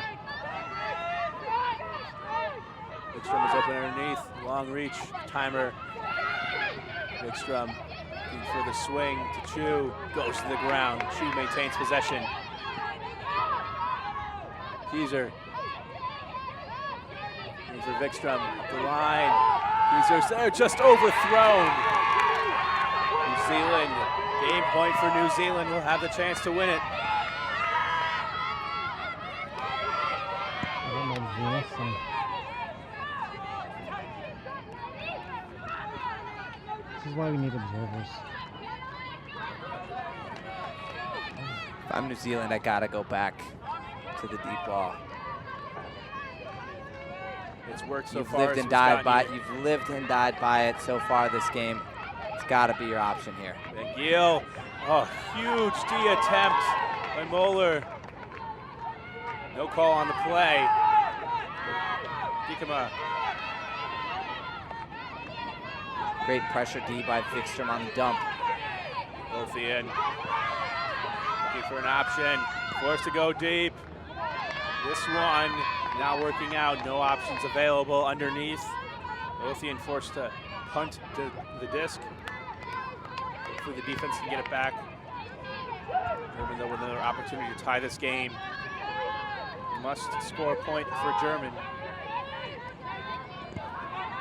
Vikstrom is open underneath. Long reach. Timer. Vikstrom looking for the swing to Chu. Goes to the ground. Chu maintains possession. Keyser. Looking for Vikstrom. The line. Keyser's there, just overthrown. New Zealand. Game point for New Zealand. Will have the chance to win it. I got my Venus and this is why we need observers. If I'm New Zealand, I gotta go back to the deep ball. It's worked so You've far. lived and died by it. You've lived and died by it so far this game. It's gotta be your option here. Van Giel, oh, huge D attempt by Moeller. No call on the play. Dikema. Great pressure D by Vikstrom on the dump. Lothian looking for an option. Forced to go deep. This one now working out. No options available underneath. Lothian forced to punt to the disc. Hopefully the defense can get it back. German though with another opportunity to tie this game. Must score a point for German.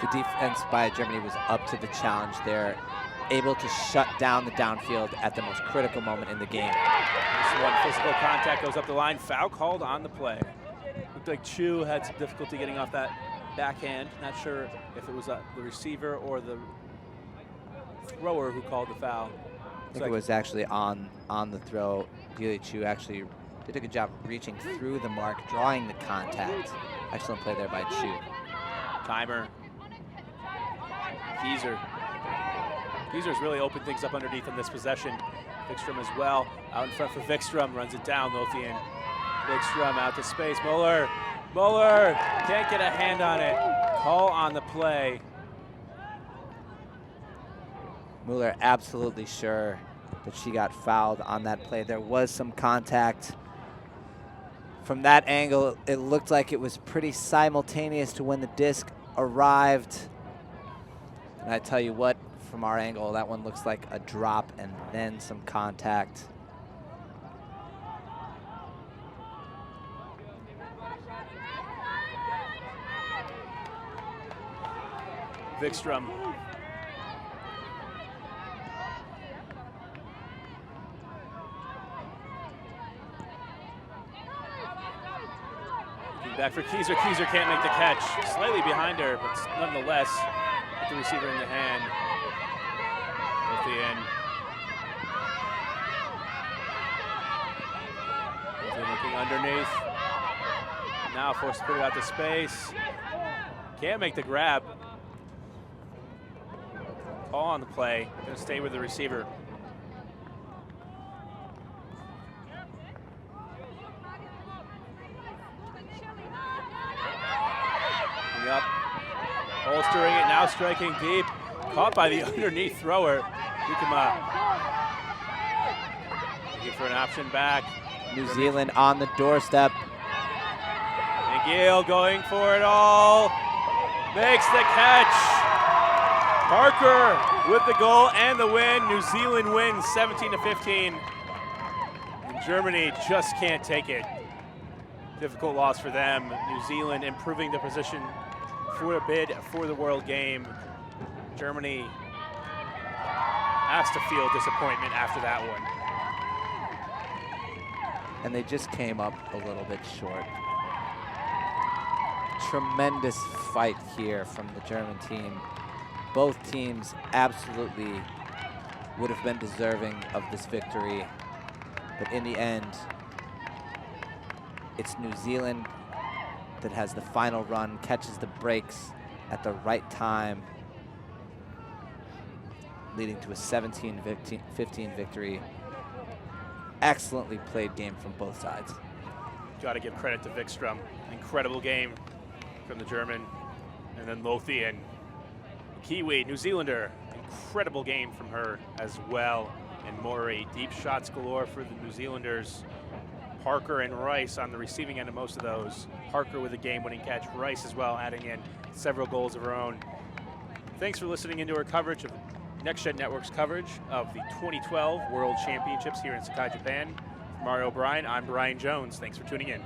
The defense by Germany was up to the challenge there, able to shut down the downfield at the most critical moment in the game. This one, physical contact goes up the line. Foul called on the play. Looked like Chu had some difficulty getting off that backhand. Not sure if it was the receiver or the thrower who called the foul. I think it was actually on the throw. Dealey Chu actually did a good job reaching through the mark, drawing the contact. Excellent play there by Chu. Timer. Keyser. Keyser's really opened things up underneath in this possession. Vikstrom as well. Out in front for Vikstrom. Runs it down, Lothian. Vikstrom out to space. Muller. Muller can't get a hand on it. Call on the play. Muller absolutely sure that she got fouled on that play. There was some contact. From that angle, it looked like it was pretty simultaneous to when the disc arrived. And I tell you what, from our angle, that one looks like a drop and then some contact. Vikstrom. Back for Keyser. Keyser can't make the catch. Slightly behind her, but nonetheless, with the receiver in the hand. At the end. Looking underneath. Now forced to put it out to space. Can't make the grab. Call on the play. Gonna stay with the receiver. Up. Bolstering it, now striking deep. Caught by the underneath thrower. Hikema looking for an option back. New Zealand on the doorstep. McGill going for it all. Makes the catch. Parker with the goal and the win. New Zealand wins 17-15. And Germany just can't take it. Difficult loss for them. New Zealand improving the position for a bid for the World Game. Germany has to feel disappointment after that one. And they just came up a little bit short. Tremendous fight here from the German team. Both teams absolutely would have been deserving of this victory. But in the end, it's New Zealand that has the final run, catches the brakes at the right time, leading to a 17-15 victory. Excellently played game from both sides. Got to give credit to Wikström. Incredible game from the German. And then Lothian, Kiwi, New Zealander. Incredible game from her as well. And Mori, deep shots galore for the New Zealanders. Parker and Rice on the receiving end of most of those. Parker with a game-winning catch. Rice as well, adding in several goals of her own. Thanks for listening into our coverage of Next Gen Network's coverage of the 2012 World Championships here in Sakai, Japan. For Mario O'Brien, I'm Brian Jones. Thanks for tuning in.